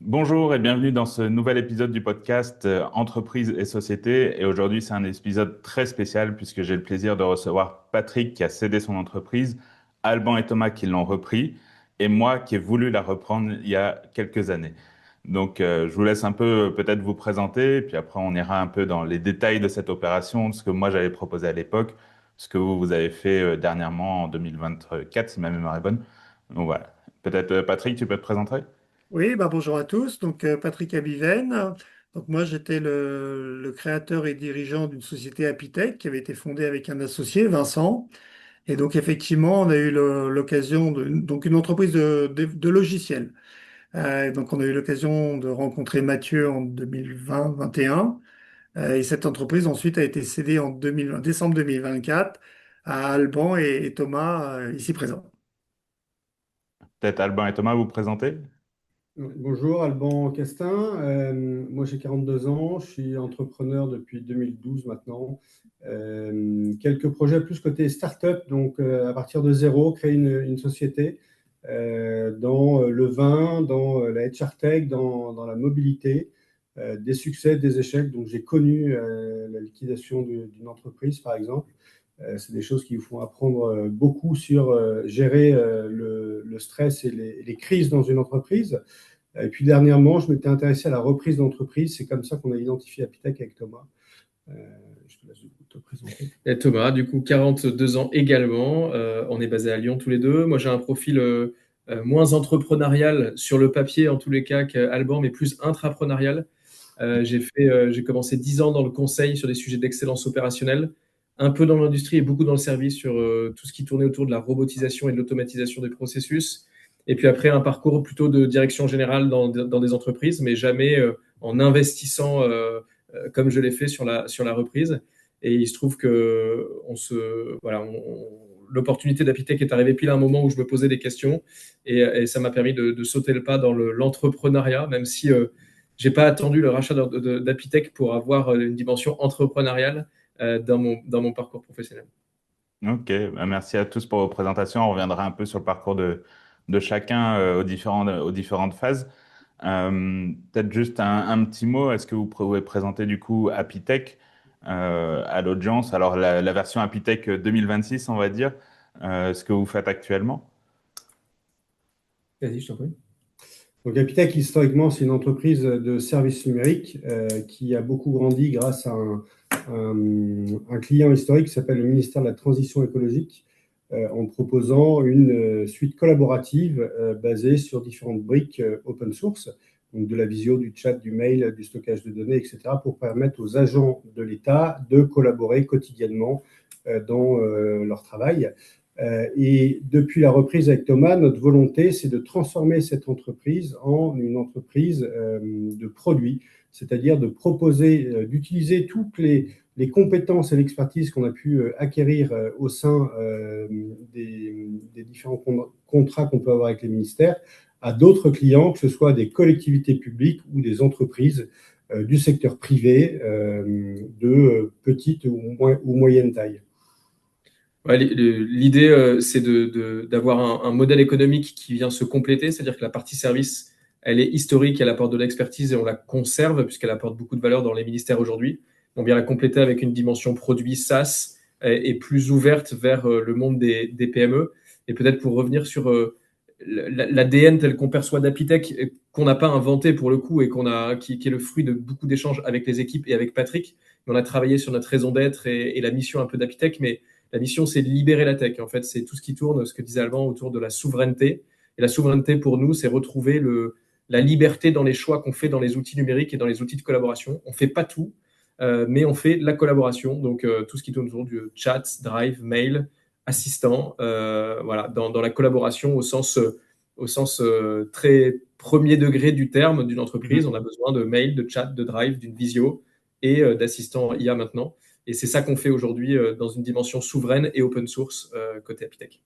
Bonjour et bienvenue dans ce nouvel épisode du podcast Entreprise et Société. Et aujourd'hui, c'est un épisode très spécial puisque j'ai le plaisir de recevoir Patrick qui a cédé son entreprise, Alban et Thomas qui l'ont repris et moi qui ai voulu la reprendre il y a quelques années. Donc, je vous laisse un peu peut-être vous présenter, puis après on ira un peu dans les détails de cette opération, de ce que moi j'avais proposé à l'époque, ce que vous avez fait dernièrement en 2024, si ma mémoire est bonne. Donc voilà. Peut-être Patrick, tu peux te présenter? Oui, bonjour à tous. Patrick Abiven. Donc moi j'étais le créateur et dirigeant d'une société Apitech qui avait été fondée avec un associé, Vincent. Et donc effectivement on a eu l'occasion donc une entreprise de logiciels. Et donc on a eu l'occasion de rencontrer Mathieu en 2020-21. Et cette entreprise ensuite a été cédée en décembre 2024 à Alban et Thomas ici présents. Peut-être Alban et Thomas vous présenter? Bonjour, Alban Castin. Moi, j'ai 42 ans. Je suis entrepreneur depuis 2012 maintenant. Quelques projets plus côté start-up, donc à partir de zéro, créer une société dans le vin, dans la HR Tech, dans la mobilité, des succès, des échecs. Donc, j'ai connu la liquidation d'une entreprise, par exemple. C'est des choses qui vous font apprendre beaucoup sur gérer le stress et les crises dans une entreprise. Et puis dernièrement, je m'étais intéressé à la reprise d'entreprise. C'est comme ça qu'on a identifié Apitech avec Thomas. Euh, je te laisse du coup te présenter. Et Thomas, du coup, 42 ans également. On est basé à Lyon tous les deux. Moi, j'ai un profil moins entrepreneurial sur le papier, en tous les cas, qu'Alban, mais plus intrapreneurial. J'ai commencé 10 ans dans le conseil sur des sujets d'excellence opérationnelle, un peu dans l'industrie et beaucoup dans le service sur tout ce qui tournait autour de la robotisation et de l'automatisation des processus. Et puis après, un parcours plutôt de direction générale dans des entreprises, mais jamais en investissant comme je l'ai fait sur la reprise. Et il se trouve que l'opportunité d'Apitech est arrivée pile à un moment où je me posais des questions et ça m'a permis de sauter le pas dans l'entrepreneuriat, même si j'ai pas attendu le rachat d'Apitech pour avoir une dimension entrepreneuriale dans mon parcours professionnel. Ok, bah, merci à tous pour vos présentations. On reviendra un peu sur le parcours de chacun aux différentes phases. Peut-être juste un petit mot. Est-ce que vous pouvez présenter du coup Apitech à l'audience? Alors la version Apitech 2026, on va dire, ce que vous faites actuellement. Vas-y, je t'en prie. Donc Apitech, historiquement, c'est une entreprise de services numériques qui a beaucoup grandi grâce à un client historique qui s'appelle le ministère de la Transition écologique, en proposant une suite collaborative basée sur différentes briques open source, donc de la visio, du chat, du mail, du stockage de données, etc., pour permettre aux agents de l'État de collaborer quotidiennement dans leur travail. Et depuis la reprise avec Thomas, notre volonté, c'est de transformer cette entreprise en une entreprise de produits, c'est-à-dire de proposer, d'utiliser toutes les compétences et l'expertise qu'on a pu acquérir au sein des différents contrats qu'on peut avoir avec les ministères à d'autres clients, que ce soit des collectivités publiques ou des entreprises du secteur privé de petite ou moyenne taille. Ouais, l'idée, c'est d'avoir un modèle économique qui vient se compléter, c'est-à-dire que la partie service, elle est historique, elle apporte de l'expertise et on la conserve puisqu'elle apporte beaucoup de valeur dans les ministères aujourd'hui. On vient la compléter avec une dimension produit SaaS et plus ouverte vers le monde des PME. Et peut-être pour revenir sur l'ADN tel qu'on perçoit d'Apitech, qu'on n'a pas inventé pour le coup et qui est le fruit de beaucoup d'échanges avec les équipes et avec Patrick. On a travaillé sur notre raison d'être et la mission un peu d'Apitech, mais la mission, c'est de libérer la tech. En fait, c'est tout ce qui tourne, ce que disait Alban, autour de la souveraineté. Et la souveraineté, pour nous, c'est retrouver la liberté dans les choix qu'on fait dans les outils numériques et dans les outils de collaboration. On ne fait pas tout, mais on fait de la collaboration. Donc, tout ce qui tourne autour du chat, drive, mail, assistant, voilà, dans la collaboration au sens très premier degré du terme d'une entreprise. On a besoin de mail, de chat, de drive, d'une visio et d'assistant IA maintenant. Et c'est ça qu'on fait aujourd'hui dans une dimension souveraine et open source côté Apitech.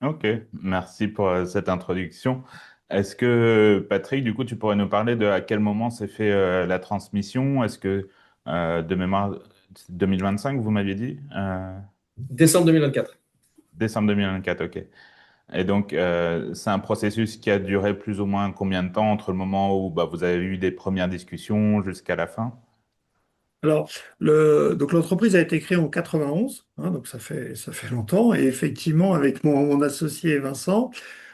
Ok, merci pour cette introduction. Est-ce que, Patrick, du coup, tu pourrais nous parler de à quel moment s'est fait la transmission? Est-ce que, de mémoire, 2025, vous m'aviez dit? Décembre 2024. Décembre 2024, ok. Et donc, c'est un processus qui a duré plus ou moins combien de temps entre le moment où bah, vous avez eu des premières discussions jusqu'à la fin? Alors, donc l'entreprise a été créée en 91, hein, donc ça fait longtemps. Et effectivement, avec mon associé Vincent,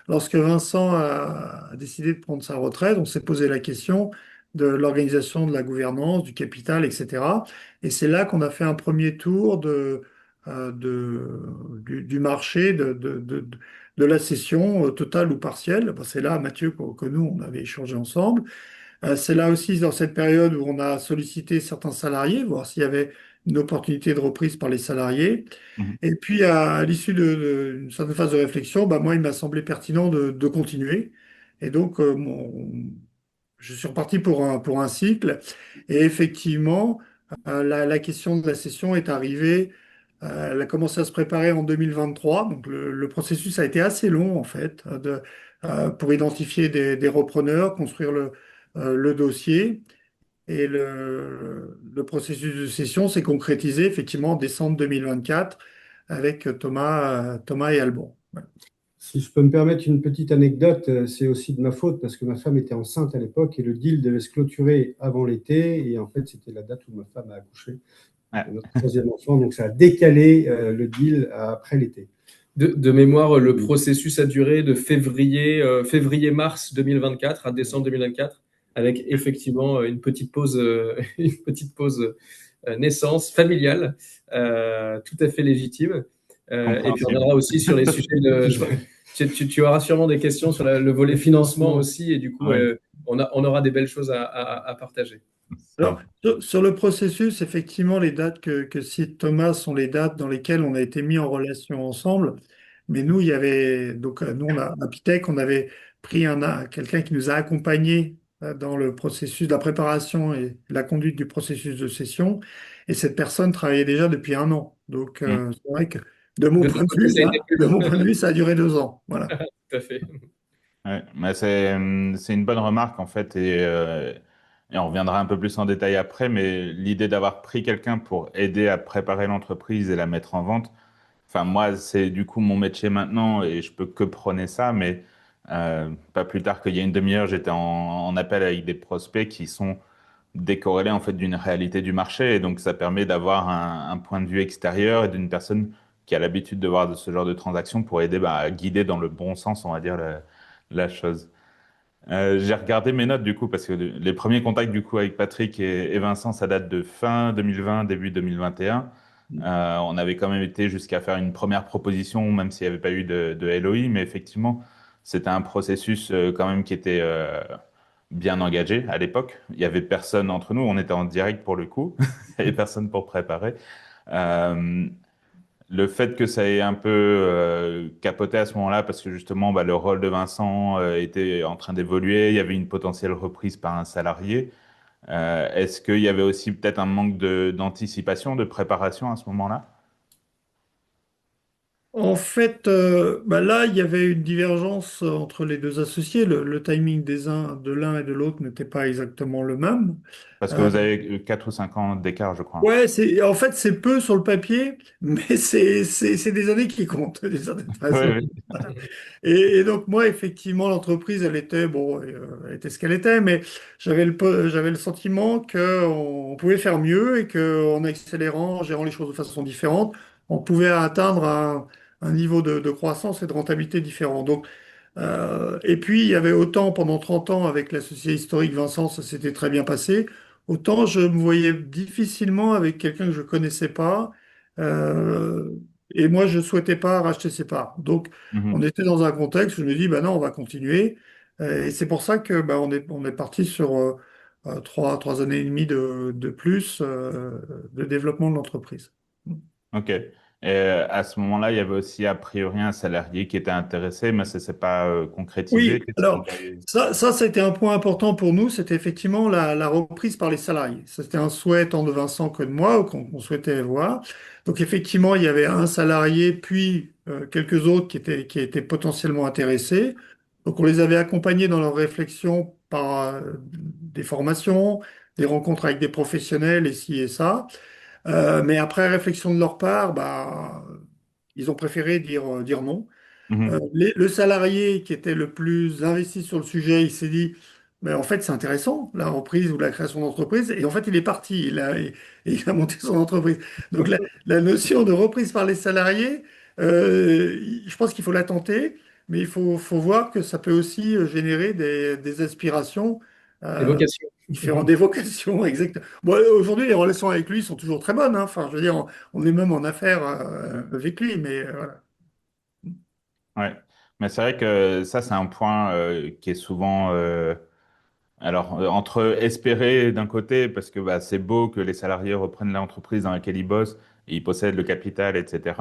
lorsque Vincent a décidé de prendre sa retraite, on s'est posé la question de l'organisation de la gouvernance, du capital, etc. Et c'est là qu'on a fait un premier tour du marché de la cession totale ou partielle. Bon, c'est là, Mathieu, que nous, on avait échangé ensemble. C'est là aussi dans cette période où on a sollicité certains salariés, voir s'il y avait une opportunité de reprise par les salariés. Mhm. Et puis à l'issue d'une certaine phase de réflexion, bah, moi, il m'a semblé pertinent de continuer. Et donc, je suis reparti pour un cycle. Et effectivement, la question de la session est arrivée. Elle a commencé à se préparer en 2023. Donc, le processus a été assez long, en fait, pour identifier des repreneurs, construire le dossier. Et le processus de cession s'est concrétisé effectivement en décembre 2024 avec Thomas et Alban. Ouais. Si je peux me permettre une petite anecdote, c'est aussi de ma faute parce que ma femme était enceinte à l'époque et le deal devait se clôturer avant l'été. Et en fait, c'était la date où ma femme a accouché Ouais. de notre troisième enfant. Donc, ça a décalé le deal après l'été. De mémoire, le processus a duré de février-mars 2024 à décembre 2024, avec effectivement une petite pause, une petite pause naissance familiale, tout à fait légitime. Et puis on Compréhensible. reviendra aussi sur les sujets tu auras sûrement des questions sur le volet financement aussi, et du coup, Oui. on aura des belles choses à partager. Alors, sur le processus, effectivement, les dates que cite Thomas sont les dates dans lesquelles on a été mis en relation ensemble. Mais nous, il y avait, donc, nous, on a, à Pitech, on avait pris quelqu'un qui nous a accompagnés dans le processus de la préparation et la conduite du processus de session. Et cette personne travaillait déjà depuis 1 an. Donc, Mm. c'est vrai que de mon De ton point de côté, vue, ça a été hein, de mon point de vue, ça a duré 2 ans. Voilà. tout à fait. Ouais, mais c'est une bonne remarque en fait et on reviendra un peu plus en détail après, mais l'idée d'avoir pris quelqu'un pour aider à préparer l'entreprise et la mettre en vente, enfin moi c'est du coup mon métier maintenant et je peux que prôner ça, mais pas plus tard qu'il y a une demi-heure j'étais en appel avec des prospects qui sont décorrélés en fait d'une réalité du marché et donc ça permet d'avoir un point de vue extérieur et d'une personne qui a l'habitude de voir de ce genre de transactions pour aider bah, à guider dans le bon sens on va dire la chose. J'ai regardé mes notes du coup parce que les premiers contacts du coup avec Patrick et Vincent, ça date de fin 2020, début 2021. On avait quand même été jusqu'à faire une première proposition, même s'il n'y avait pas eu de LOI, mais effectivement, c'était un processus quand même qui était bien engagé à l'époque. Il y avait personne entre nous, on était en direct pour le coup, il n'y avait personne pour préparer. Euh, le fait que ça ait un peu capoté à ce moment-là, parce que justement, bah, le rôle de Vincent était en train d'évoluer, il y avait une potentielle reprise par un salarié. Est-ce qu'il y avait aussi peut-être un manque d'anticipation, de préparation à ce moment-là? En fait, bah là, il y avait une divergence entre les deux associés. Le timing de l'un et de l'autre n'était pas exactement le même. Parce que Euh, vous avez 4 ou 5 ans d'écart, je crois. ouais, en fait, c'est peu sur le papier, mais c'est des années qui comptent d'une certaine Oui, façon. oui. Et donc moi, effectivement, l'entreprise, elle était bon, elle était ce qu'elle était, mais j'avais le sentiment qu'on pouvait faire mieux et qu'en accélérant, en gérant les choses de façon différente, on pouvait atteindre un niveau de croissance et de rentabilité différent. Donc, et puis, il y avait autant pendant 30 ans avec l'associé historique Vincent, ça s'était très bien passé. Autant je me voyais difficilement avec quelqu'un que je connaissais pas. euh, et moi, je souhaitais pas racheter ses parts. Donc, on Mhm. était dans un contexte où je me dis, bah non, on va continuer. Et c'est pour ça que bah, on est parti sur 3 années et demie de plus de développement de l'entreprise. Ok. Et à ce moment-là, il y avait aussi a priori un salarié qui était intéressé, mais ça ne s'est pas concrétisé. Oui, Qu'est-ce alors qui... ça c'était un point important pour nous, c'était effectivement la reprise par les salariés. Ça, c'était un souhait tant de Vincent que de moi, qu'on souhaitait voir. Donc effectivement, il y avait un salarié, puis quelques autres qui étaient potentiellement intéressés. Donc on les avait accompagnés dans leur réflexion par des formations, des rencontres avec des professionnels et ci et ça. Mais après réflexion de leur part, bah, ils ont préféré dire non. Mhm. Le salarié qui était le plus investi sur le sujet, il s'est dit, mais en fait, c'est intéressant, la reprise ou la création d'entreprise. Et en fait, il est parti, et il a monté son entreprise. Donc, la notion de reprise par les salariés, je pense qu'il faut la tenter, mais faut voir que ça peut aussi générer des aspirations, Les euh, vocations. différentes, des vocations, exactement. Bon, aujourd'hui, les relations avec lui sont toujours très bonnes, hein. Enfin, je veux dire, on est même en affaires avec lui, mais voilà. Ouais. Mais c'est vrai que ça, c'est un point qui est souvent alors, entre espérer d'un côté, parce que bah, c'est beau que les salariés reprennent l'entreprise dans laquelle ils bossent, et ils possèdent le capital, etc.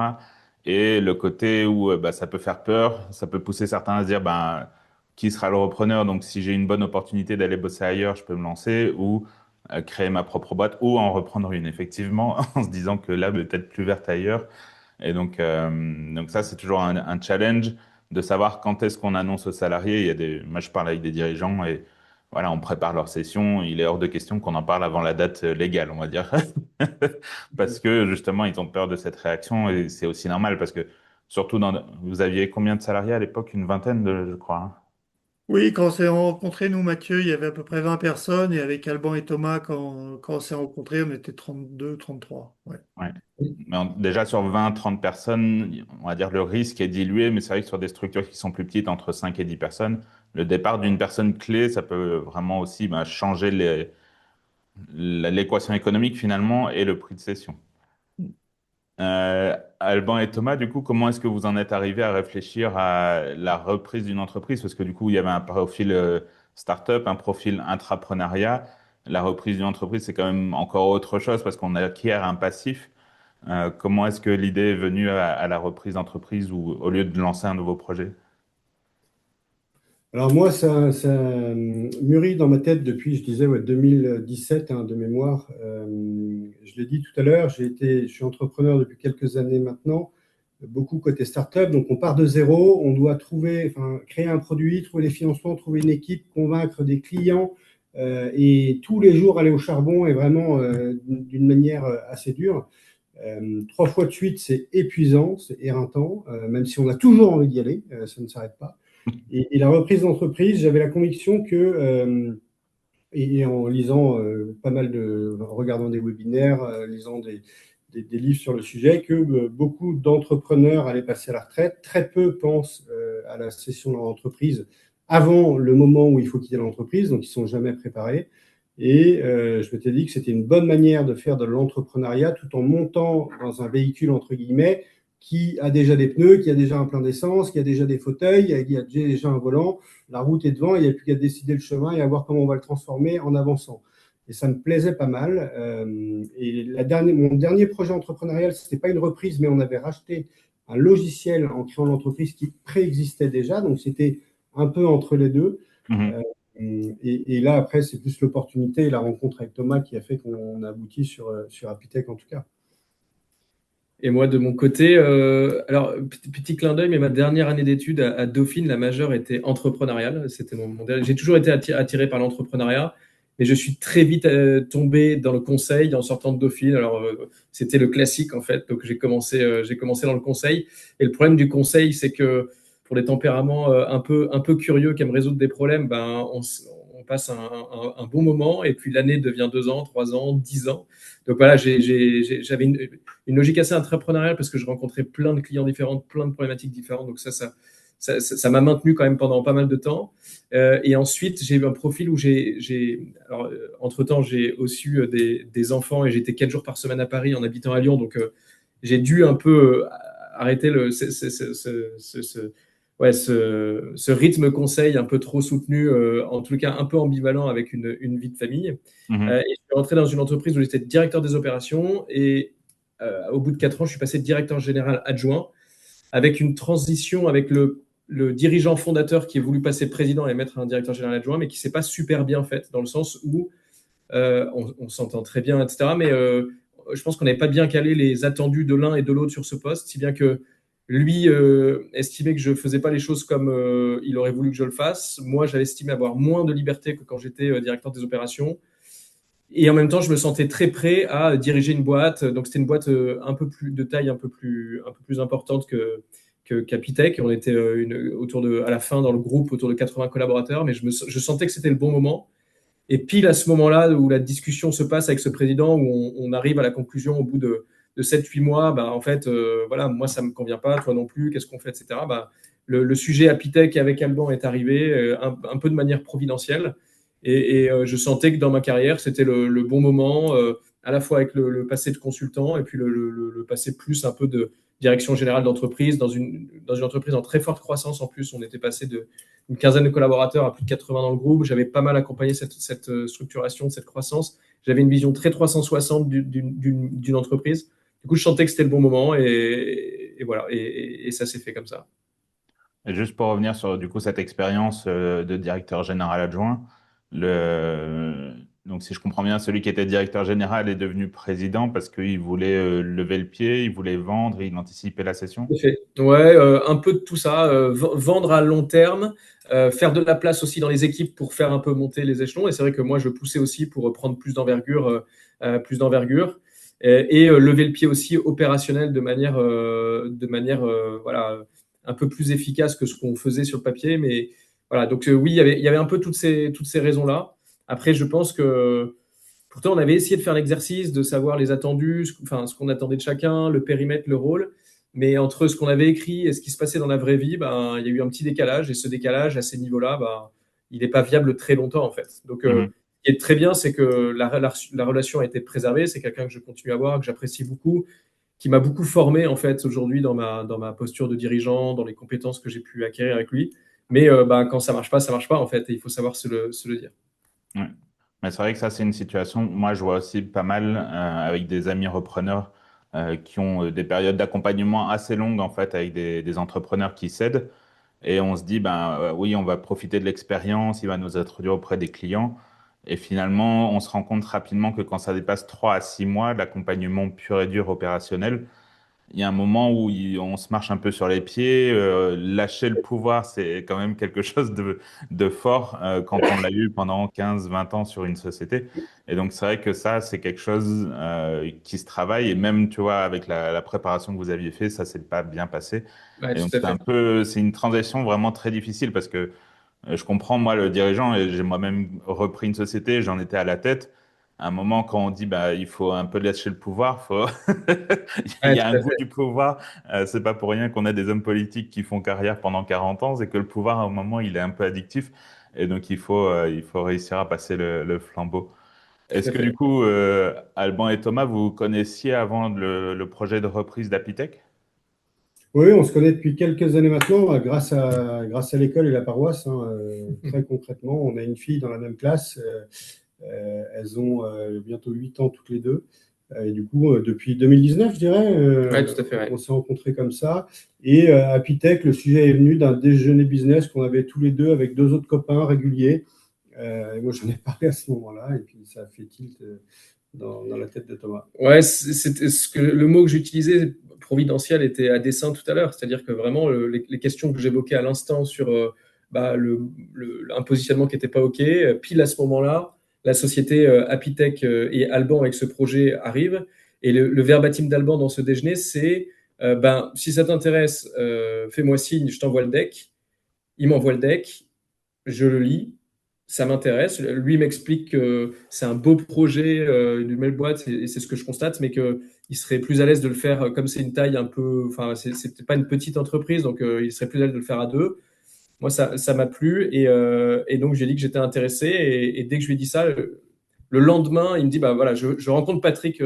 Et le côté où bah, ça peut faire peur, ça peut pousser certains à se dire bah, qui sera le repreneur? Donc, si j'ai une bonne opportunité d'aller bosser ailleurs, je peux me lancer, ou créer ma propre boîte, ou en reprendre une, effectivement, en se disant que là, peut-être plus verte ailleurs. Et donc ça, c'est toujours un challenge de savoir quand est-ce qu'on annonce aux salariés. Moi, je parle avec des dirigeants et voilà, on prépare leur session. Il est hors de question qu'on en parle avant la date légale, on va dire. Parce que justement, ils ont peur de cette réaction et c'est aussi normal parce que surtout vous aviez combien de salariés à l'époque? Une vingtaine, je crois, hein. Oui, quand on s'est rencontrés, nous, Mathieu, il y avait à peu près 20 personnes, et avec Alban et Thomas, quand on s'est rencontrés, on était 32, 33. Ouais. Ouais. Mais déjà sur 20, 30 personnes, on va dire le risque est dilué, mais c'est vrai que sur des structures qui sont plus petites, entre 5 et 10 personnes, le départ d'une personne clé, ça peut vraiment aussi bah, changer l'équation économique finalement et le prix de cession. Alban et Thomas, du coup, comment est-ce que vous en êtes arrivés à réfléchir à la reprise d'une entreprise? Parce que du coup, il y avait un profil start-up, un profil intrapreneuriat. La reprise d'une entreprise, c'est quand même encore autre chose parce qu'on acquiert un passif. Comment est-ce que l'idée est venue à la reprise d'entreprise ou au lieu de lancer un nouveau projet? Alors moi, ça mûrit dans ma tête depuis, je disais, ouais, 2017, hein, de mémoire. Je l'ai dit tout à l'heure, je suis entrepreneur depuis quelques années maintenant, beaucoup côté start-up. Donc on part de zéro, on doit créer un produit, trouver les financements, trouver une équipe, convaincre des clients, et tous les jours aller au charbon et vraiment d'une manière assez dure. 3 fois de suite, c'est épuisant, c'est éreintant, même si on a toujours envie d'y aller, ça ne s'arrête pas. Et la reprise d'entreprise, j'avais la conviction que, et en lisant en regardant des webinaires, lisant des livres sur le sujet, que beaucoup d'entrepreneurs allaient passer à la retraite. Très peu pensent à la cession de leur entreprise avant le moment où il faut quitter l'entreprise, donc ils ne sont jamais préparés. Et je m'étais dit que c'était une bonne manière de faire de l'entrepreneuriat tout en montant dans un véhicule, entre guillemets, qui a déjà des pneus, qui a déjà un plein d'essence, qui a déjà des fauteuils, il y a déjà un volant, la route est devant, il n'y a plus qu'à décider le chemin et à voir comment on va le transformer en avançant. Et ça me plaisait pas mal. Et mon dernier projet entrepreneurial, ce n'était pas une reprise, mais on avait racheté un logiciel en créant l'entreprise qui préexistait déjà. Donc c'était un peu entre les deux. Mhm. Euh, et là, après, c'est plus l'opportunité et la rencontre avec Thomas qui a fait qu'on a abouti sur Apitech en tout cas. Et moi, de mon côté, alors, petit clin d'œil, mais ma dernière année d'études à Dauphine, la majeure était entrepreneuriale. C'était J'ai toujours été attiré par l'entrepreneuriat, mais je suis très vite tombé dans le conseil en sortant de Dauphine. Alors, c'était le classique, en fait. Donc, j'ai commencé dans le conseil. Et le problème du conseil, c'est que pour les tempéraments un peu curieux qui aiment résoudre des problèmes, ben, on passe un bon moment, et puis l'année devient 2 ans, 3 ans, 10 ans. Donc voilà, j'avais une logique assez entrepreneuriale parce que je rencontrais plein de clients différents, plein de problématiques différentes. Donc ça m'a maintenu quand même pendant pas mal de temps. Et ensuite, j'ai eu un profil où alors, entre-temps, j'ai aussi eu des enfants et j'étais 4 jours par semaine à Paris en habitant à Lyon. Donc, j'ai dû un peu arrêter ouais, ce rythme conseil un peu trop soutenu, en tout cas un peu ambivalent avec une vie de famille. Mhm. Et je suis rentré dans une entreprise où j'étais directeur des opérations et au bout de 4 ans, je suis passé directeur général adjoint avec une transition avec le dirigeant fondateur qui a voulu passer président et mettre un directeur général adjoint, mais qui ne s'est pas super bien fait dans le sens où on s'entend très bien, etc. Mais je pense qu'on n'avait pas bien calé les attendus de l'un et de l'autre sur ce poste, si bien que lui estimait que je ne faisais pas les choses comme il aurait voulu que je le fasse. Moi, j'avais estimé avoir moins de liberté que quand j'étais directeur des opérations. Et en même temps, je me sentais très prêt à diriger une boîte. Donc, c'était une boîte un peu plus de taille, un peu plus importante qu'Apitech. On était à la fin dans le groupe autour de 80 collaborateurs, mais je sentais que c'était le bon moment. Et pile à ce moment-là où la discussion se passe avec ce président, où on arrive à la conclusion au bout de 7-8 mois, en fait, voilà, moi, ça ne me convient pas, toi non plus, qu'est-ce qu'on fait, etc. Le sujet Apitech avec Alban est arrivé un peu de manière providentielle. Et je sentais que dans ma carrière, c'était le bon moment, à la fois avec le passé de consultant et puis le passé plus un peu de direction générale d'entreprise, dans une entreprise en très forte croissance en plus. On était passé d'une quinzaine de collaborateurs à plus de 80 dans le groupe. J'avais pas mal accompagné cette structuration, cette croissance. J'avais une vision très 360 d'une entreprise. Du coup, je sentais que c'était le bon moment et voilà, et ça s'est fait comme ça. Et juste pour revenir sur du coup cette expérience de directeur général adjoint, donc si je comprends bien, celui qui était directeur général est devenu président parce qu'il voulait lever le pied, il voulait vendre, il anticipait la session. Ouais, un peu de tout ça, vendre à long terme, faire de la place aussi dans les équipes pour faire un peu monter les échelons. Et c'est vrai que moi, je poussais aussi pour prendre plus d'envergure, et lever le pied aussi opérationnel de manière voilà, un peu plus efficace que ce qu'on faisait sur le papier. Mais voilà, donc oui, il y avait un peu toutes ces raisons-là. Après, je pense que pourtant, on avait essayé de faire l'exercice de savoir les attendus, ce qu'on attendait de chacun, le périmètre, le rôle. Mais entre ce qu'on avait écrit et ce qui se passait dans la vraie vie, il y a eu un petit décalage. Et ce décalage, à ces niveaux-là, il n'est pas viable très longtemps, en fait. Donc, Mhm. ce qui est très bien, c'est que la relation a été préservée. C'est quelqu'un que je continue à voir, que j'apprécie beaucoup, qui m'a beaucoup formé, en fait, aujourd'hui dans ma posture de dirigeant, dans les compétences que j'ai pu acquérir avec lui. Mais quand ça marche pas, en fait. Et il faut savoir se le dire. Ouais. Mais c'est vrai que ça, c'est une situation, moi, je vois aussi pas mal avec des amis repreneurs qui ont des périodes d'accompagnement assez longues, en fait, avec des entrepreneurs qui cèdent. Et on se dit, ben oui, on va profiter de l'expérience, il va nous introduire auprès des clients. Et finalement, on se rend compte rapidement que quand ça dépasse 3 à 6 mois, l'accompagnement pur et dur opérationnel, il y a un moment où on se marche un peu sur les pieds. Lâcher le pouvoir, c'est quand même quelque chose de fort quand on l'a eu pendant 15, 20 ans sur une société. Et donc, c'est vrai que ça, c'est quelque chose qui se travaille. Et même, tu vois, avec la préparation que vous aviez fait, ça s'est pas bien passé. Ouais, Et donc, tout à fait. c'est une transition vraiment très difficile parce que je comprends, moi, le dirigeant, et j'ai moi-même repris une société, j'en étais à la tête. À un moment, quand on dit bah, il faut un peu lâcher le pouvoir, il Ouais, y a un tout à goût fait. du pouvoir. C'est pas pour rien qu'on a des hommes politiques qui font carrière pendant 40 ans, c'est que le pouvoir, à un moment, il est un peu addictif. Et donc, il faut réussir à passer le flambeau. Tout Est-ce à que du fait. coup, Alban et Thomas, vous connaissiez avant le projet de reprise d'Apitech? Oui, on se connaît depuis quelques années maintenant, grâce à l'école et la paroisse, hein, très concrètement. On a une fille dans la même classe. Elles ont bientôt 8 ans toutes les deux. Et du coup, depuis 2019, je dirais, Ouais, tout à fait. Ouais. on s'est rencontrés comme ça. Et à Pitech, le sujet est venu d'un déjeuner business qu'on avait tous les deux avec deux autres copains réguliers. Et moi, j'en ai parlé à ce moment-là. Et puis, ça a fait tilt dans la tête de Thomas. Ouais, c'était le mot que j'utilisais, providentiel, était à dessein tout à l'heure. C'est-à-dire que vraiment, les questions que j'évoquais à l'instant sur un positionnement qui n'était pas OK, pile à ce moment-là, la société Apitech et Alban avec ce projet arrivent. Et le verbatim d'Alban dans ce déjeuner, c'est si ça t'intéresse, fais-moi signe, je t'envoie le deck. Il m'envoie le deck, je le lis, ça m'intéresse. Lui m'explique que c'est un beau projet, une belle boîte, et c'est ce que je constate, mais qu'il serait plus à l'aise de le faire comme c'est une taille un peu. Enfin, c'était pas une petite entreprise, donc il serait plus à l'aise de le faire à deux. Moi, ça m'a plu, et donc j'ai dit que j'étais intéressé, et dès que je lui ai dit ça, le lendemain, il me dit bah voilà, je rencontre Patrick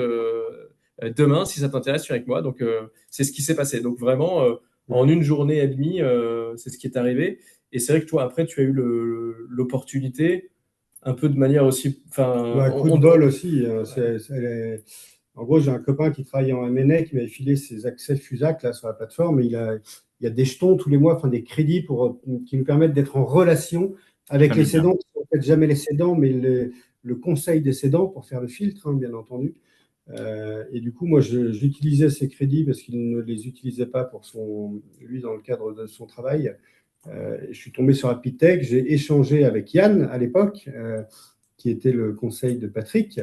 demain, si ça t'intéresse, tu viens avec moi. Donc c'est ce qui s'est passé. Donc vraiment, en une journée et demie, c'est ce qui est arrivé. Et c'est vrai que toi, après, tu as eu l'opportunité, un peu de manière aussi. Enfin, Un coup de on- bol aussi. En gros, j'ai un copain qui travaille en M&A qui m'avait filé ses accès Fusac là, sur la plateforme. Et il y a des jetons tous les mois, enfin des crédits qui nous permettent d'être en relation avec les Familial. cédants, qui sont en fait jamais les cédants, mais le conseil des cédants pour faire le filtre, hein, bien entendu. Et du coup, moi, j'utilisais ces crédits parce qu'il ne les utilisait pas lui, dans le cadre de son travail. Je suis tombé sur Apitech, j'ai échangé avec Yann à l'époque, qui était le conseil de Patrick.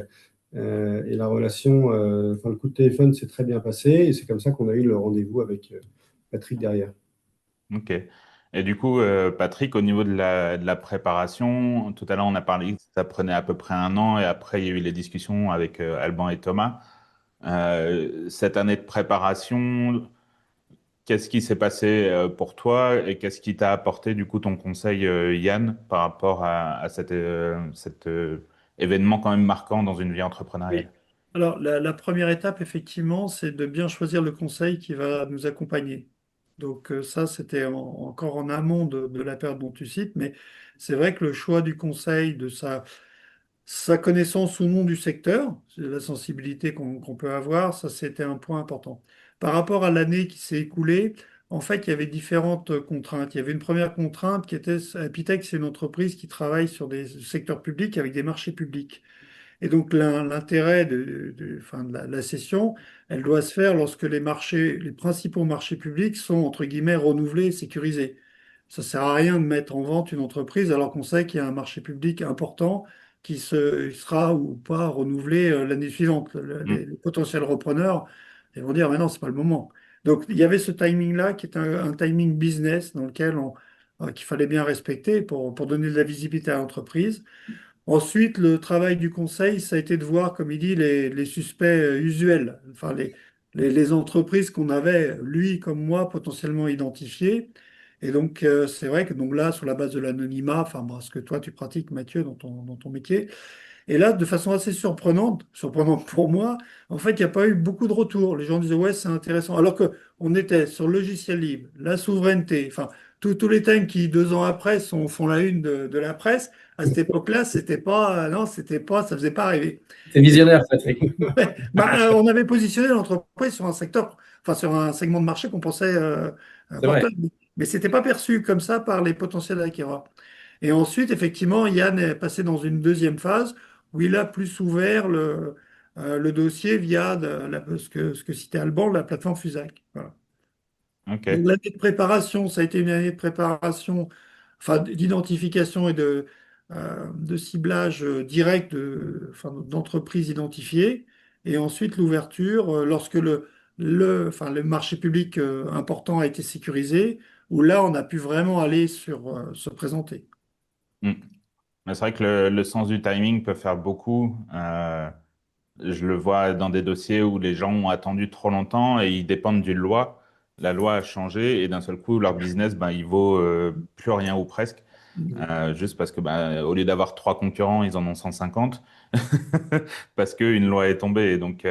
Et la relation, le coup de téléphone s'est très bien passé. Et c'est comme ça qu'on a eu le rendez-vous avec Patrick derrière. Ok. Et du coup, Patrick, au niveau de la préparation, tout à l'heure on a parlé que ça prenait à peu près un an et après il y a eu les discussions avec Alban et Thomas. Cette année de préparation, qu'est-ce qui s'est passé pour toi et qu'est-ce qui t'a apporté du coup ton conseil, Yann, par rapport à cet événement quand même marquant dans une vie Oui. entrepreneuriale? Alors, la première étape, effectivement, c'est de bien choisir le conseil qui va nous accompagner. Donc, ça, c'était encore en amont de la période dont tu cites, mais c'est vrai que le choix du conseil, de sa connaissance ou non du secteur, c'est la sensibilité qu'on peut avoir, ça, c'était un point important. Par rapport à l'année qui s'est écoulée, en fait, il y avait différentes contraintes. Il y avait une première contrainte qui était, Apitech, c'est une entreprise qui travaille sur des secteurs publics avec des marchés publics. Et donc l'intérêt enfin, de la session, elle doit se faire lorsque les marchés, les principaux marchés publics sont entre guillemets renouvelés et sécurisés. Ça sert à rien de mettre en vente une entreprise alors qu'on sait qu'il y a un marché public important qui sera ou pas renouvelé l'année suivante. Les Mm. potentiels repreneurs, ils vont dire, mais non, c'est pas le moment. Donc il y avait ce timing-là qui est un timing business dans lequel qu'il fallait bien respecter pour donner de la visibilité à l'entreprise. Ensuite, le travail du conseil, ça a été de voir, comme il dit, les suspects usuels, enfin les entreprises qu'on avait, lui comme moi, potentiellement identifiées. Et donc, c'est vrai que donc là, sur la base de l'anonymat, enfin, bon, ce que toi tu pratiques, Mathieu, dans ton métier, et là, de façon assez surprenante pour moi, en fait, il n'y a pas eu beaucoup de retours. Les gens disaient, ouais, c'est intéressant. Alors que on était sur le logiciel libre, la souveraineté, enfin, tous les thèmes qui, 2 ans après, font la une de la presse. À cette époque-là, c'était pas, non, c'était pas, ça faisait pas rêver. C'est Et donc, visionnaire, Patrick. ouais, bah, on avait positionné l'entreprise sur un secteur, enfin, sur un segment de marché qu'on pensait C'est vrai. porteur, mais c'était pas perçu comme ça par les potentiels acquéreurs. Et ensuite, effectivement, Yann est passé dans une deuxième phase où il a plus ouvert le dossier via ce que citait Alban, la plateforme Fusac. Voilà. Donc Ok. l'année de préparation, ça a été une année de préparation, enfin d'identification et de ciblage direct enfin, d'entreprises identifiées. Et ensuite l'ouverture, lorsque enfin, le marché public important a été sécurisé, où là, on a pu vraiment aller se présenter. Mm. Mais c'est vrai que le sens du timing peut faire beaucoup. Je le vois dans des dossiers où les gens ont attendu trop longtemps et ils dépendent d'une loi. La loi a changé et d'un seul coup, leur business, ben, il vaut plus rien ou presque. Juste parce que ben, au lieu d'avoir trois concurrents, ils en ont 150 parce qu'une loi est tombée. Et donc,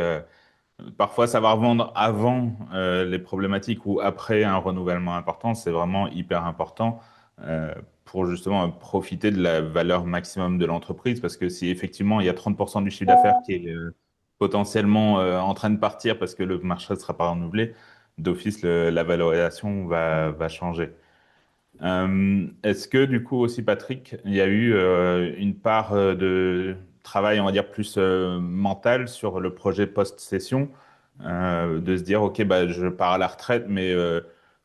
parfois, savoir vendre avant les problématiques ou après un renouvellement important, c'est vraiment hyper important pour justement profiter de la valeur maximum de l'entreprise. Parce que si effectivement il y a 30% du chiffre d'affaires qui est potentiellement en train de partir parce que le marché ne sera pas renouvelé, d'office, la valorisation va changer. Est-ce que du coup aussi, Patrick, il y a eu une part de travail, on va dire, plus mental sur le projet post-session, de se dire, OK, bah, je pars à la retraite, mais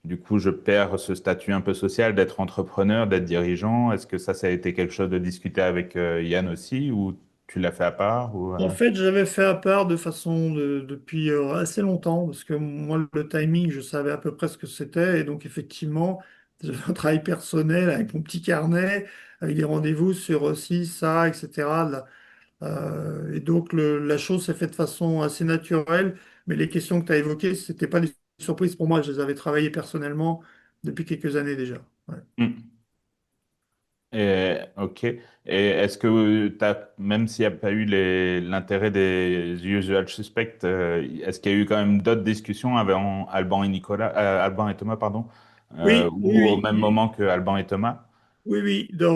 du coup, je perds ce statut un peu social d'être entrepreneur, d'être dirigeant. Est-ce que ça a été quelque chose de discuté avec Yann aussi, ou tu l'as fait à part ou, En fait, j'avais fait à part de façon depuis assez longtemps, parce que moi, le timing, je savais à peu près ce que c'était, et donc effectivement, j'avais un travail personnel avec mon petit carnet, avec des rendez-vous sur ci, ça, etc. Et donc, la chose s'est faite de façon assez naturelle, mais les questions que tu as évoquées, c'était pas des surprises pour moi, je les avais travaillées personnellement depuis quelques années déjà. Ouais. Hmm. Ok. Et est-ce que même s'il n'y a pas eu l'intérêt des usual suspects, est-ce qu'il y a eu quand même d'autres discussions avec Alban et Nicolas, Alban et Thomas, pardon, Oui, ou au oui, même oui. moment que Alban et Thomas? Oui, oui, la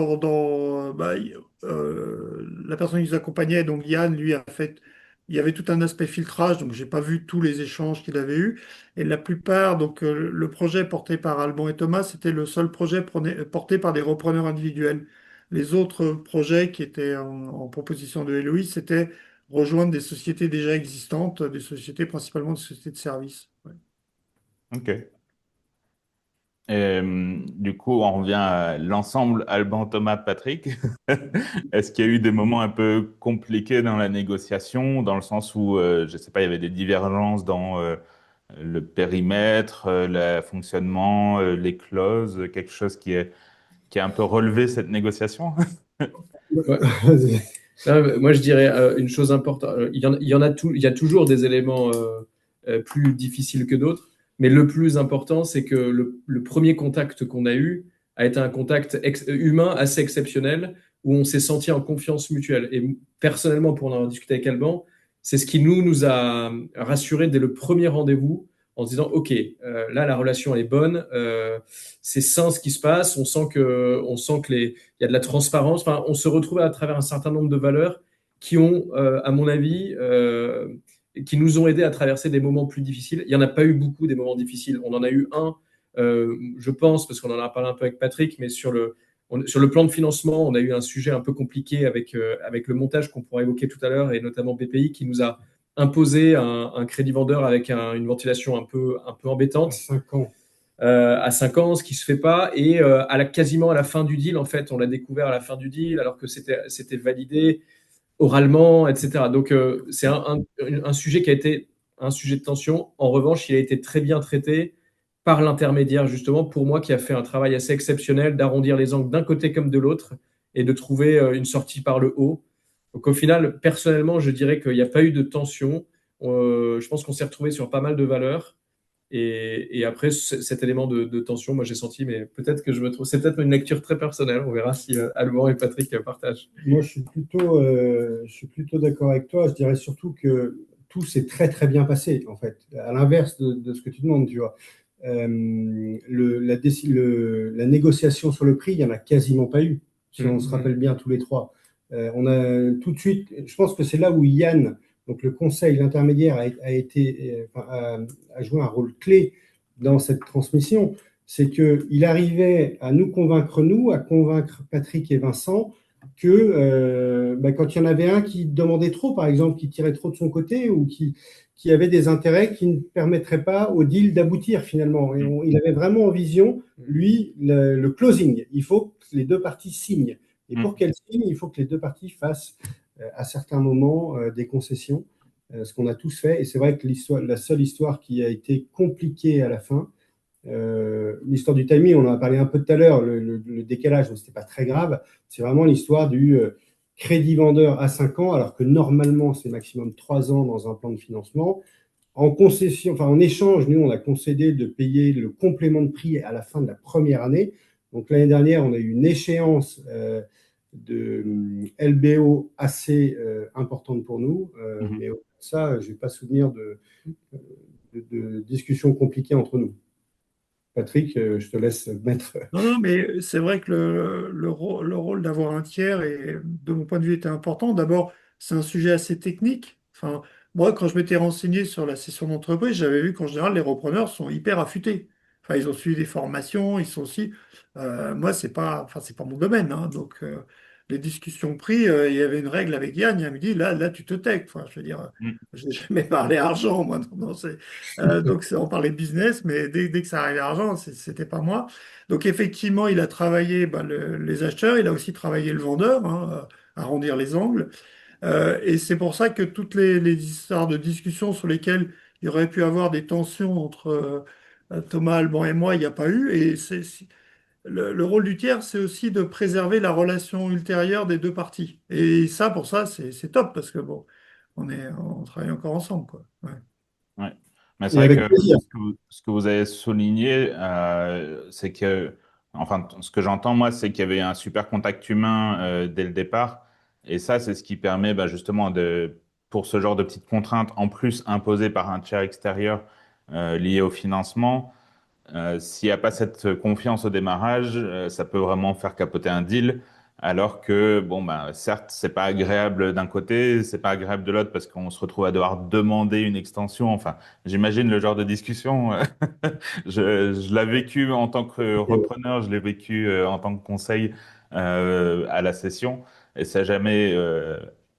personne qui nous accompagnait, donc Yann, lui, a fait, il y avait tout un aspect filtrage, donc j'ai pas vu tous les échanges qu'il avait eus. Et la plupart, donc le projet porté par Alban et Thomas, c'était le seul projet porté par des repreneurs individuels. Les autres projets qui étaient en proposition de Héloïse, c'était rejoindre des sociétés déjà existantes, des sociétés principalement des sociétés de services. Ouais. Ok. Et, du coup, on revient à l'ensemble Alban, Thomas, Patrick. Est-ce qu'il y a eu des moments un peu compliqués dans la négociation, dans le sens où, je sais pas, il y avait des divergences dans le périmètre, le fonctionnement, les clauses, quelque chose qui a un peu relevé cette négociation? Ouais. Moi, je dirais une chose importante. Il y a toujours des éléments plus difficiles que d'autres, mais le plus important, c'est que le premier contact qu'on a eu a été un contact humain assez exceptionnel où on s'est senti en confiance mutuelle. Et personnellement, pour en avoir discuté avec Alban, c'est ce qui nous a rassurés dès le premier rendez-vous en se disant, OK, là, la relation elle est bonne, c'est sain ce qui se passe, on sent que il y a de la transparence. Enfin, on se retrouve à travers un certain nombre de valeurs qui ont, à mon avis, qui nous ont aidés à traverser des moments plus difficiles. Il n'y en a pas eu beaucoup des moments difficiles. On en a eu un, je pense, parce qu'on en a parlé un peu avec Patrick, mais sur le plan de financement, on a eu un sujet un peu compliqué avec le montage qu'on pourra évoquer tout à l'heure, et notamment BPI qui nous a imposé un crédit vendeur avec une ventilation un peu embêtante. 5 ans. À 5 ans, ce qui se fait pas. Et quasiment à la fin du deal, en fait, on l'a découvert à la fin du deal, alors que c'était validé oralement, etc. Donc, c'est un sujet qui a été un sujet de tension. En revanche, il a été très bien traité par l'intermédiaire, justement, pour moi, qui a fait un travail assez exceptionnel d'arrondir les angles d'un côté comme de l'autre et de trouver une sortie par le haut. Donc, au final, personnellement, je dirais qu'il n'y a pas eu de tension. Je pense qu'on s'est retrouvé sur pas mal de valeurs. Et après, cet élément de tension, moi j'ai senti, mais peut-être que je me trouve. C'est peut-être une lecture très personnelle. On verra si Alban et Patrick partagent. Moi, je suis plutôt d'accord avec toi. Je dirais surtout que tout s'est très, très bien passé, en fait, à l'inverse de ce que tu demandes, tu vois. La négociation sur le prix, il n'y en a quasiment pas eu, si on se rappelle bien tous les trois. On a tout de suite, je pense que c'est là où Yann, donc le conseil, l'intermédiaire, a joué un rôle clé dans cette transmission. C'est qu'il arrivait à nous convaincre, nous, à convaincre Patrick et Vincent, que quand il y en avait un qui demandait trop, par exemple, qui tirait trop de son côté ou qui avait des intérêts qui ne permettraient pas au deal d'aboutir finalement. Et il avait vraiment en vision, lui, le closing. Il faut que les deux parties signent. Et pour qu'elles signent, il faut que les deux parties fassent à certains moments des concessions, ce qu'on a tous fait. Et c'est vrai que la seule histoire qui a été compliquée à la fin, l'histoire du timing, on en a parlé un peu tout à l'heure, le décalage, ce n'était pas très grave. C'est vraiment l'histoire du crédit vendeur à 5 ans, alors que normalement, c'est maximum 3 ans dans un plan de financement. En concession, enfin en échange, nous, on a concédé de payer le complément de prix à la fin de la première année. Donc l'année dernière, on a eu une échéance de LBO assez importante pour nous. Mais ça, je n'ai pas souvenir de discussions compliquées entre nous. Patrick, je te laisse mettre. Non, non, mais c'est vrai que le rôle d'avoir un tiers, et, de mon point de vue, était important. D'abord, c'est un sujet assez technique. Enfin, moi, quand je m'étais renseigné sur la session d'entreprise, j'avais vu qu'en général, les repreneurs sont hyper affûtés. Enfin, ils ont suivi des formations, ils sont aussi. Moi, c'est pas mon domaine, hein. Donc, les discussions prix, il y avait une règle avec Yann. Il me dit, là, tu te tais. Enfin, je veux dire, je n'ai jamais parlé argent, moi. Non, donc, on parlait business, mais dès que ça arrivait à l'argent, c'était pas moi. Donc, effectivement, il a travaillé les acheteurs, il a aussi travaillé le vendeur, hein, à arrondir les angles. Et c'est pour ça que toutes les histoires de discussion sur lesquelles il y aurait pu avoir des tensions entre Thomas, Alban et moi, il n'y a pas eu. Et le rôle du tiers, c'est aussi de préserver la relation ultérieure des deux parties. Et ça, pour ça, c'est top, parce que bon, on travaille encore ensemble, quoi. Ouais. Ouais. Mais c'est Et vrai avec que plaisir. ce que vous avez souligné, c'est que, enfin, ce que j'entends moi, c'est qu'il y avait un super contact humain dès le départ. Et ça, c'est ce qui permet justement pour ce genre de petites contraintes, en plus imposées par un tiers extérieur lié au financement, s'il n'y a pas cette confiance au démarrage, ça peut vraiment faire capoter un deal. Alors que, bon, certes, c'est pas agréable d'un côté, c'est pas agréable de l'autre parce qu'on se retrouve à devoir demander une extension. Enfin, j'imagine le genre de discussion. Je l'ai vécu en tant que repreneur, je l'ai vécu en tant que conseil à la session. Et c'est jamais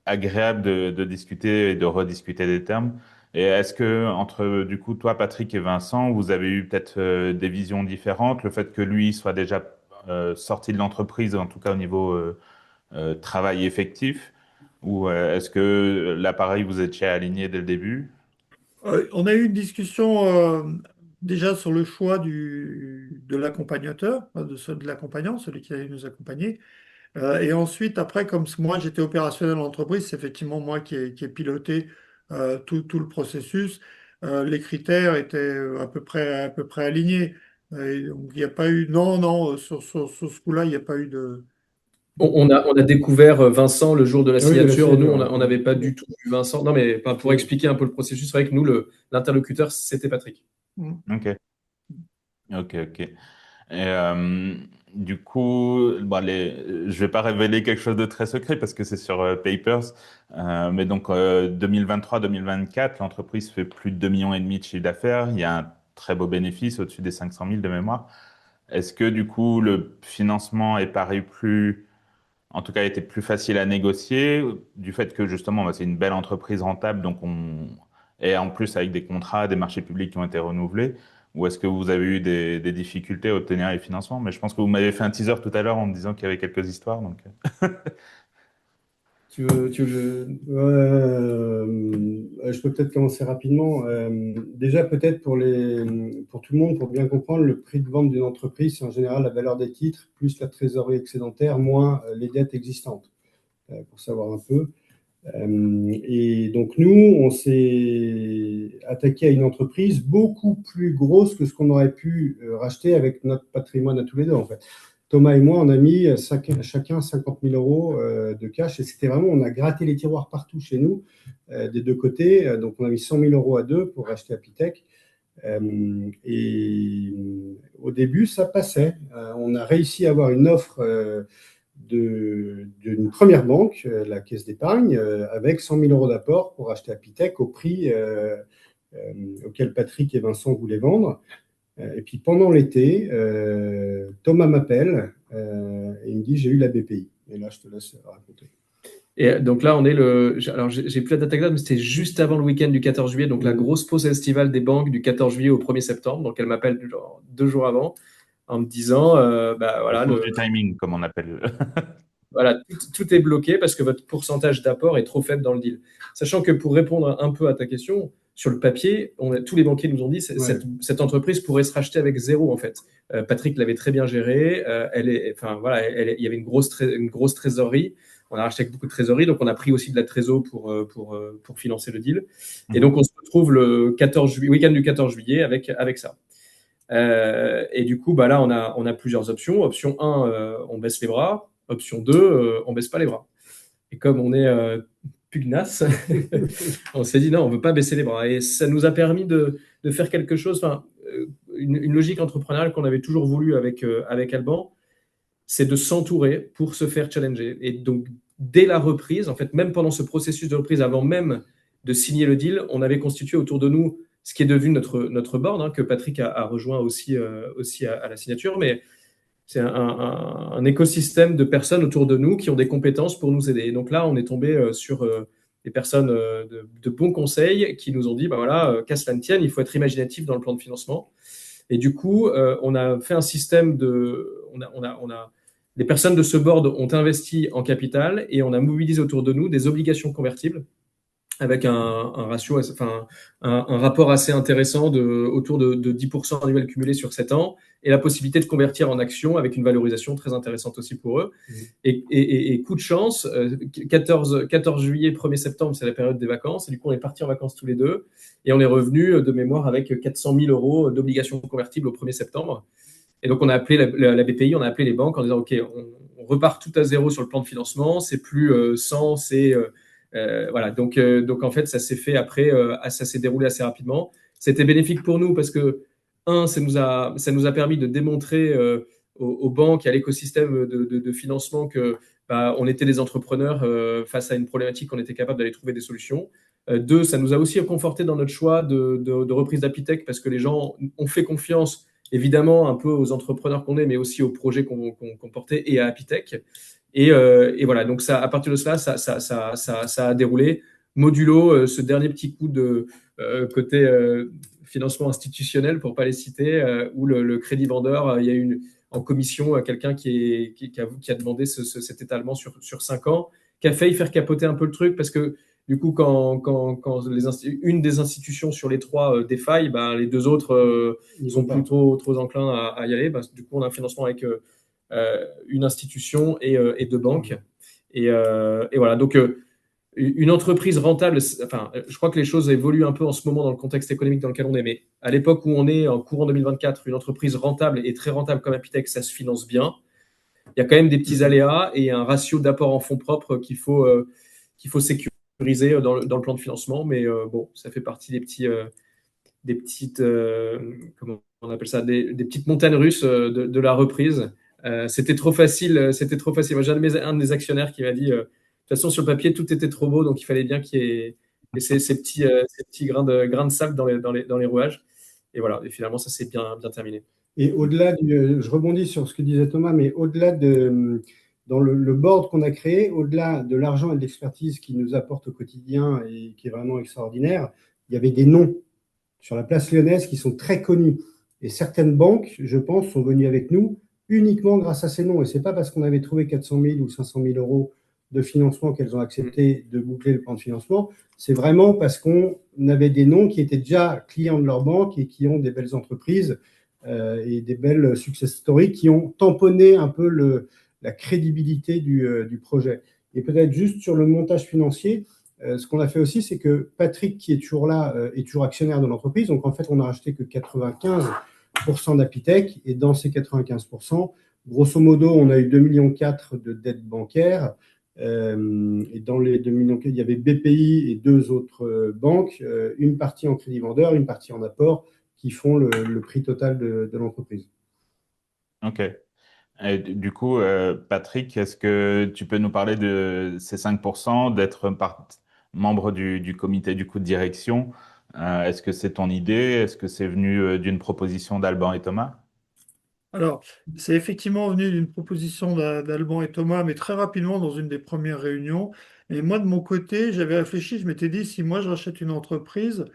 agréable de discuter et de rediscuter des termes. Et est-ce que entre du coup toi, Patrick et Vincent, vous avez eu peut-être des visions différentes, le fait que lui soit déjà sorti de l'entreprise, en tout cas au niveau travail effectif, ou est-ce que là pareil vous étiez aligné dès le début? On a eu une discussion déjà sur le choix de l'accompagnateur, de l'accompagnant, celui qui allait nous accompagner. Et ensuite, après, comme moi j'étais opérationnel en entreprise, c'est effectivement moi qui ai piloté tout le processus. Les critères étaient à peu près alignés. Et donc, il n'y a pas eu, non, non, sur ce coup-là, il n'y a pas eu de. On a découvert Vincent le jour de la Ah oui, de la signature. Nous, signature. on n'avait pas du tout vu Vincent. Non, mais pour expliquer un peu le processus, c'est vrai que nous, l'interlocuteur, c'était Patrick. Mm. Ok, ok, ok. Et du coup, bon, je vais pas révéler quelque chose de très secret parce que c'est sur Papers, mais donc 2023-2024, l'entreprise fait plus de 2,5 millions de chiffre d'affaires. Il y a un très beau bénéfice au-dessus des 500 000 de mémoire. Est-ce que du coup, le financement est paru plus, en tout cas, était plus facile à négocier du fait que justement, bah, c'est une belle entreprise rentable, et en plus avec des contrats, des marchés publics qui ont été renouvelés, ou est-ce que vous avez eu des difficultés à obtenir les financements? Mais je pense que vous m'avez fait un teaser tout à l'heure en me disant qu'il y avait quelques histoires, donc. Je peux peut-être commencer rapidement. Déjà, peut-être pour tout le monde, pour bien comprendre, le prix de vente d'une entreprise, c'est en général la valeur des titres, plus la trésorerie excédentaire, moins les dettes existantes, pour savoir un peu. Et donc, nous, on s'est attaqué à une entreprise beaucoup plus grosse que ce qu'on aurait pu racheter avec notre patrimoine à tous les deux, en fait. Thomas et moi, on a mis chacun 50 000 euros de cash et c'était vraiment, on a gratté les tiroirs partout chez nous, des deux côtés. Donc, on a mis 100 000 euros à deux pour racheter Apitech. Et au début, ça passait. On a réussi à avoir une offre d'une première banque, la Caisse d'épargne, avec 100 000 euros d'apport pour acheter Apitech au prix auquel Patrick et Vincent voulaient vendre. Et puis pendant l'été, Thomas m'appelle et il me dit j'ai eu la BPI. Et là, je te laisse raconter. Et donc là, on est alors j'ai plus la date exacte, mais c'était juste avant le week-end du 14 juillet, donc la grosse pause estivale des banques du 14 juillet au 1er septembre. Donc elle m'appelle genre 2 jours avant en me disant, bah voilà, Le sens du timing, comme on appelle. voilà, tout est bloqué parce que votre pourcentage d'apport est trop faible dans le deal. Sachant que pour répondre un peu à ta question, sur le papier, tous les banquiers nous ont dit que cette entreprise pourrait se racheter avec zéro en fait. Patrick l'avait très bien géré. Il y avait une grosse trésorerie. On a racheté avec beaucoup de trésorerie, donc on a pris aussi de la trésor pour financer le deal. Et donc on se retrouve le week-end du 14 juillet avec ça. Et du coup, bah là, on a plusieurs options. Option 1, on baisse les bras. Option 2, on baisse pas les bras. Et comme on est pugnace, on s'est dit non, on veut pas baisser les bras. Et ça nous a permis de faire quelque chose, une logique entrepreneuriale qu'on avait toujours voulu avec Alban, c'est de s'entourer pour se faire challenger. Et donc, dès la reprise, en fait, même pendant ce processus de reprise, avant même de signer le deal, on avait constitué autour de nous ce qui est devenu notre board, que Patrick a rejoint aussi à la signature, mais c'est un écosystème de personnes autour de nous qui ont des compétences pour nous aider. Et donc là, on est tombé sur des personnes de bons conseils qui nous ont dit, bah voilà, qu'à cela ne tienne, il faut être imaginatif dans le plan de financement. Et du coup, on a fait un système les personnes de ce board ont investi en capital et on a mobilisé autour de nous des obligations convertibles avec un rapport assez intéressant autour de 10% annuel cumulé sur 7 ans et la possibilité de convertir en actions avec une valorisation très intéressante aussi pour eux. Et coup de chance, 14 juillet, 1er septembre, c'est la période des vacances. Et du coup, on est partis en vacances tous les deux et on est revenu de mémoire avec 400 000 euros d'obligations convertibles au 1er septembre. Et donc, on a appelé la BPI, on a appelé les banques en disant, OK, on repart tout à zéro sur le plan de financement. C'est plus 100, c'est... voilà, donc en fait, ça s'est fait après, ça s'est déroulé assez rapidement. C'était bénéfique pour nous parce que, ça nous a permis de démontrer aux banques et à l'écosystème de financement que on était des entrepreneurs face à une problématique, on était capable d'aller trouver des solutions. 2, ça nous a aussi conforté dans notre choix de reprise d'Apitech parce que les gens ont fait confiance, évidemment, un peu aux entrepreneurs qu'on est, mais aussi aux projets qu'on portait et à Apitech. Et voilà, donc ça, à partir de cela, ça a déroulé. Modulo, ce dernier petit coup de côté financement institutionnel, pour ne pas les citer, où le crédit vendeur, il y a eu en commission quelqu'un qui a demandé cet étalement sur 5 ans, qui a failli faire capoter un peu le truc parce que Du coup, quand une des institutions sur les trois défaille, bah, les deux autres Ils vont sont pas. plutôt trop enclins à y aller. Bah, du coup, on a un financement avec une institution et deux banques. Et voilà. Donc, une entreprise rentable, enfin, je crois que les choses évoluent un peu en ce moment dans le contexte économique dans lequel on est, mais à l'époque où on est, en courant 2024, une entreprise rentable et très rentable comme Apitech, ça se finance bien. Il y a quand même des petits aléas et un ratio d'apport en fonds propres qu'il faut sécuriser dans le plan de financement, mais bon, ça fait partie des petites, comment on appelle ça, des petites montagnes russes de la reprise. C'était trop facile, c'était trop facile. Moi, j'ai un de mes actionnaires qui m'a dit, de toute façon, sur le papier, tout était trop beau, donc il fallait bien qu'il y ait ces petits grains de sable dans les rouages. Et voilà, et finalement, ça s'est bien terminé. Et au-delà je rebondis sur ce que disait Thomas, mais au-delà dans le board qu'on a créé, au-delà de l'argent et de l'expertise qui nous apporte au quotidien et qui est vraiment extraordinaire, il y avait des noms sur la place lyonnaise qui sont très connus. Et certaines banques, je pense, sont venues avec nous uniquement grâce à ces noms. Et ce n'est pas parce qu'on avait trouvé 400 000 ou 500 000 euros de financement qu'elles ont accepté de boucler le plan de financement. C'est vraiment parce qu'on avait des noms qui étaient déjà clients de leur banque et qui ont des belles entreprises et des belles success stories qui ont tamponné un peu la crédibilité du projet. Et peut-être juste sur le montage financier, ce qu'on a fait aussi, c'est que Patrick, qui est toujours là, est toujours actionnaire de l'entreprise. Donc, en fait, on n'a racheté que 95% d'Apitech. Et dans ces 95%, grosso modo, on a eu 2,4 millions de dettes bancaires. Et dans les 2,4 millions, il y avait BPI et deux autres banques, une partie en crédit vendeur, une partie en apport, qui font le prix total de l'entreprise. Ok. Et du coup, Patrick, est-ce que tu peux nous parler de ces 5%, d'être membre du comité du coup de direction? Est-ce que c'est ton idée? Est-ce que c'est venu d'une proposition d'Alban et Thomas? Alors, c'est effectivement venu d'une proposition d'Alban et Thomas, mais très rapidement dans une des premières réunions. Et moi, de mon côté, j'avais réfléchi, je m'étais dit, si moi je rachète une entreprise,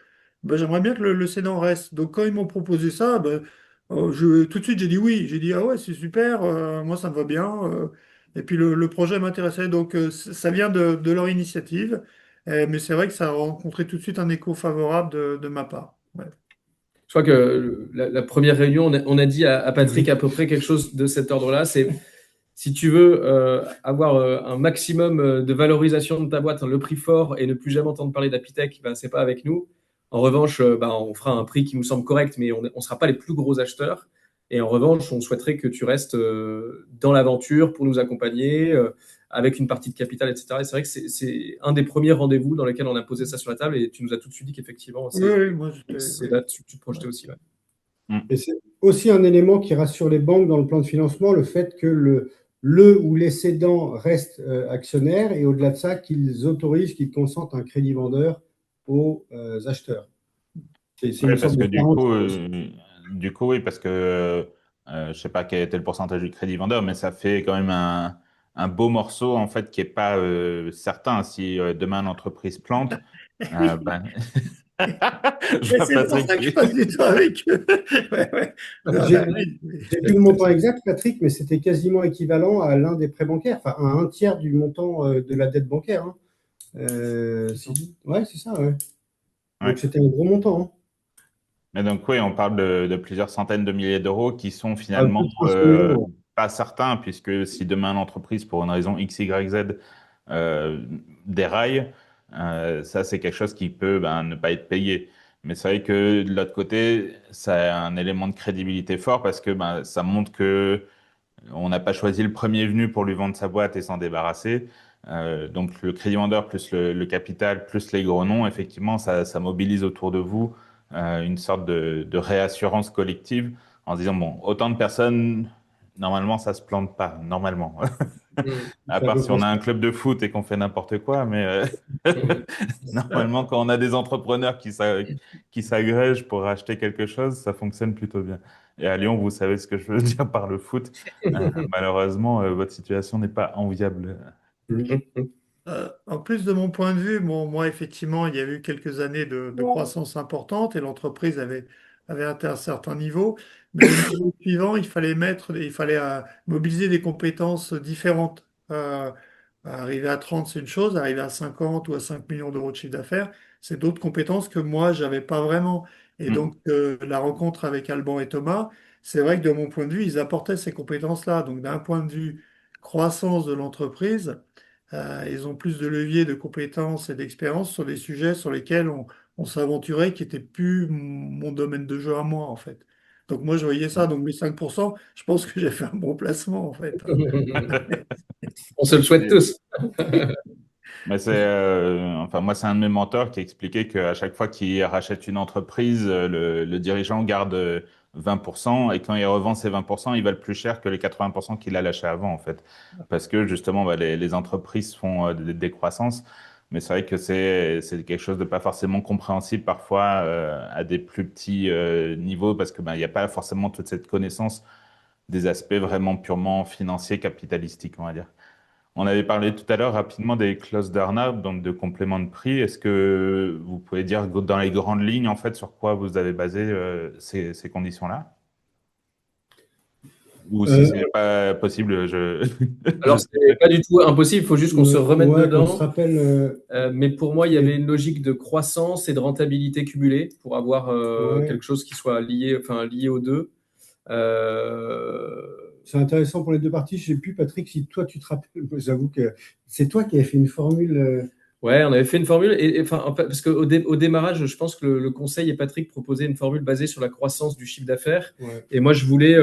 ben, j'aimerais bien que le cédant reste. Donc, quand ils m'ont proposé ça, ben, tout de suite, j'ai dit oui. J'ai dit, ah ouais, c'est super, moi ça me va bien. Et puis, le projet m'intéressait. Donc, ça vient de leur initiative. Mais c'est vrai que ça a rencontré tout de suite un écho favorable de ma part. Ouais. Je crois que la première réunion, on a dit à Patrick à peu près quelque chose de cet ordre-là. C'est si tu veux avoir un maximum de valorisation de ta boîte, hein, le prix fort et ne plus jamais entendre parler d'Apitech, ben, c'est pas avec nous. En revanche, ben, on fera un prix qui nous semble correct, mais on ne sera pas les plus gros acheteurs. Et en revanche, on souhaiterait que tu restes dans l'aventure pour nous accompagner avec une partie de capital, etc. Et c'est vrai que c'est un des premiers rendez-vous dans lesquels on a posé ça sur la table et tu nous as tout de suite dit qu'effectivement, Oui, oui, moi, c'est oui. là tu te projetais aussi. Ouais. Et c'est aussi un élément qui rassure les banques dans le plan de financement, le fait que le ou les cédants restent actionnaires et au-delà de ça, qu'ils autorisent, qu'ils consentent un crédit vendeur aux acheteurs. C'est Oui, une parce sorte que de garantie aussi. du coup, oui, parce que je sais pas quel était le pourcentage du crédit vendeur, mais ça fait quand même un beau morceau en fait qui est pas certain. Si demain l'entreprise plante, Oui. ben, je Et vois c'est pour Patrick ça que je qui- passe du temps avec eux. Ouais, ouais. Non, J'ai bah oui, oui. plus le montant exact, Patrick, mais c'était quasiment équivalent à l'un des prêts bancaires, enfin à un tiers du montant de la dette bancaire. Hein. Ouais, c'est ça, ouais. Donc Ouais. c'était un gros montant. Hein. Mais donc oui, on parle de plusieurs centaines de milliers d'euros qui sont Ah, finalement plus de 300 000 euros. pas certains, puisque si demain l'entreprise, pour une raison X, Y, Z, déraille, ça c'est quelque chose qui peut ben, ne pas être payé. Mais c'est vrai que de l'autre côté, ça a un élément de crédibilité fort parce que ben, ça montre que on n'a pas choisi le premier venu pour lui vendre sa boîte et s'en débarrasser. Donc le crédit vendeur plus le capital plus les gros noms, effectivement, ça mobilise autour de vous une sorte de réassurance collective en se disant, bon, autant de personnes, normalement, ça se plante pas, normalement. À C'est à part peu si près on a ça. un club de foot et qu'on fait n'importe quoi, mais Mm. normalement, quand on a des entrepreneurs qui s'agrègent pour acheter quelque chose, ça fonctionne plutôt bien. Et à Lyon, vous savez ce que je veux dire par le foot. Malheureusement, votre situation n'est pas enviable. En plus de mon point de vue, bon, moi, effectivement, il y a eu quelques années de croissance importante et l'entreprise avait atteint un certain niveau. Mais le niveau suivant, il fallait mobiliser des compétences différentes. Arriver à 30, c'est une chose, arriver à 50 ou à 5 millions d'euros de chiffre d'affaires, c'est d'autres compétences que moi, j'avais pas vraiment. Et Mm. donc, la rencontre avec Alban et Thomas, c'est vrai que de mon point de vue, ils apportaient ces compétences-là. Donc, d'un point de vue croissance de l'entreprise, ils ont plus de leviers de compétences et d'expérience sur des sujets sur lesquels on s'aventurait, qui n'étaient plus mon domaine de jeu à moi, en fait. Donc, moi, je voyais ça. Donc, mes 5%, je pense que j'ai fait un bon placement, en fait. On se le souhaite tous. Mais enfin, moi, c'est un de mes mentors qui expliquait qu'à chaque fois qu'il rachète une entreprise, le dirigeant garde 20% et quand il revend ces 20%, ils valent plus cher que les 80% qu'il a lâché avant, en fait. Parce que justement, bah, les entreprises font des croissances. Mais c'est vrai que c'est quelque chose de pas forcément compréhensible parfois à des plus petits niveaux parce que bah, il n'y a pas forcément toute cette connaissance des aspects vraiment purement financiers, capitalistiques, on va dire. On avait parlé tout à l'heure rapidement des clauses d'earn-out, donc de complément de prix. Est-ce que vous pouvez dire dans les grandes lignes, en fait, sur quoi vous avez basé ces conditions-là? Ou si Euh, c'est pas possible, je Alors, c'est sais. pas du tout impossible, il faut juste qu'on se remette ouais, qu'on se dedans. rappelle. Mais pour moi, il y avait Et- une logique de croissance et de rentabilité cumulée pour avoir ouais, quelque chose qui soit lié, enfin, lié aux deux. Euh, c'est intéressant pour les deux parties. Je sais plus, Patrick, si toi tu te rappelles. J'avoue que c'est toi qui avais fait une formule. Ouais, on avait fait une formule, enfin, parce qu'au démarrage, je pense que le conseil et Patrick proposaient une formule basée sur la croissance du chiffre d'affaires. Ouais. Et moi, je voulais,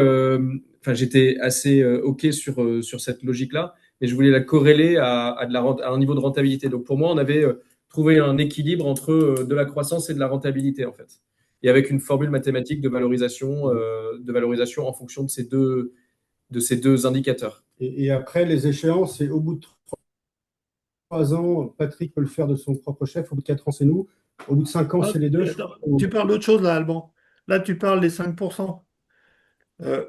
enfin, j'étais assez OK sur cette logique-là, mais je voulais la corréler à un niveau de rentabilité. Donc, pour moi, on avait trouvé un équilibre entre de la croissance et de la rentabilité, en fait. Et avec une formule mathématique de valorisation en fonction de ces deux indicateurs. Et après, les échéances, c'est au bout de 3 ans, Patrick peut le faire de son propre chef. Au bout de 4 ans, c'est nous. Au bout de 5 ans, Ah, c'est les deux. attends, tu parles d'autre chose là, Alban. Là, tu parles des 5%. Euh,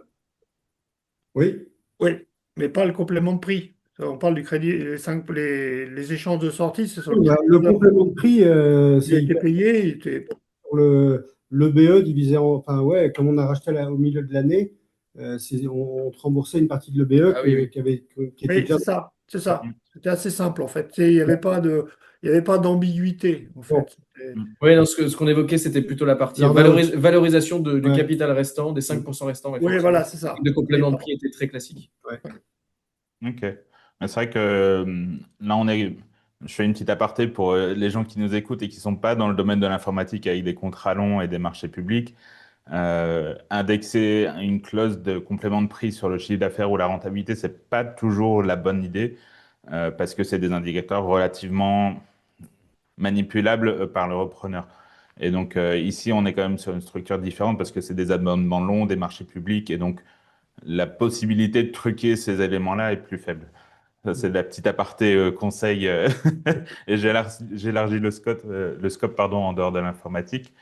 Oui. oui, mais pas le complément de prix. On parle du crédit, les échanges de sortie, c'est sur le crédit Le d'immeuble. complément de prix, Il a c'est été hyper payé, il était... pour le BE divisé en. Enfin, ouais, comme on a racheté au milieu de l'année, on te remboursait une partie de l'EBE Ah oui, oui. qui était Oui, déjà. c'est ça, c'est ça. Mm, C'était assez simple en fait. Il n'y avait pas il y avait pas d'ambiguïté en Bon, fait. mm. Oui, non, ce qu'on évoquait, c'était plutôt la partie l'earn-out, valorisation du ouais. capital restant, des 5% restants, Oui, effectivement. voilà, c'est ça. Le Et complément de pas- prix était très classique. Ouais. Ok. Mais c'est vrai que là, je fais une petite aparté pour les gens qui nous écoutent et qui sont pas dans le domaine de l'informatique avec des contrats longs et des marchés publics. Indexer une clause de complément de prix sur le chiffre d'affaires ou la rentabilité, c'est pas toujours la bonne idée parce que c'est des indicateurs relativement manipulables par le repreneur. Et donc ici, on est quand même sur une structure différente parce que c'est des abonnements longs, des marchés publics, et donc la possibilité de truquer ces éléments-là est plus faible. Ça, c'est de la petite aparté conseil. Et j'élargis le scope pardon, en dehors de l'informatique.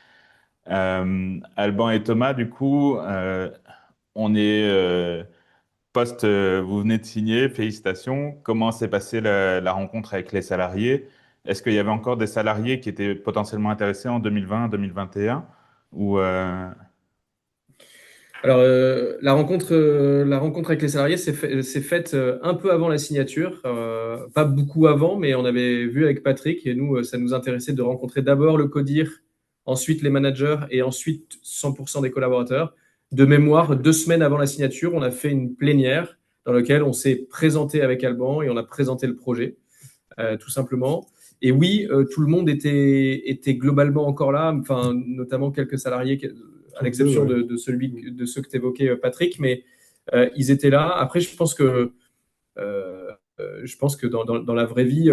Alban et Thomas, du coup, on est vous venez de signer, félicitations. Comment s'est passée la rencontre avec les salariés? Est-ce qu'il y avait encore des salariés qui étaient potentiellement intéressés en 2020, 2021? Ou Alors, la rencontre avec les salariés s'est faite un peu avant la signature, pas beaucoup avant, mais on avait vu avec Patrick, et nous, ça nous intéressait de rencontrer d'abord le CODIR, ensuite les managers et ensuite 100% des collaborateurs. De mémoire, 2 semaines avant la signature, on a fait une plénière dans laquelle on s'est présenté avec Alban et on a présenté le projet, tout simplement. Et oui, tout le monde était globalement encore là, enfin, notamment quelques salariés, à Sauf deux, l'exception ouais. de ceux que tu évoquais, Patrick, mais ils étaient là. Après, je pense que dans la vraie vie,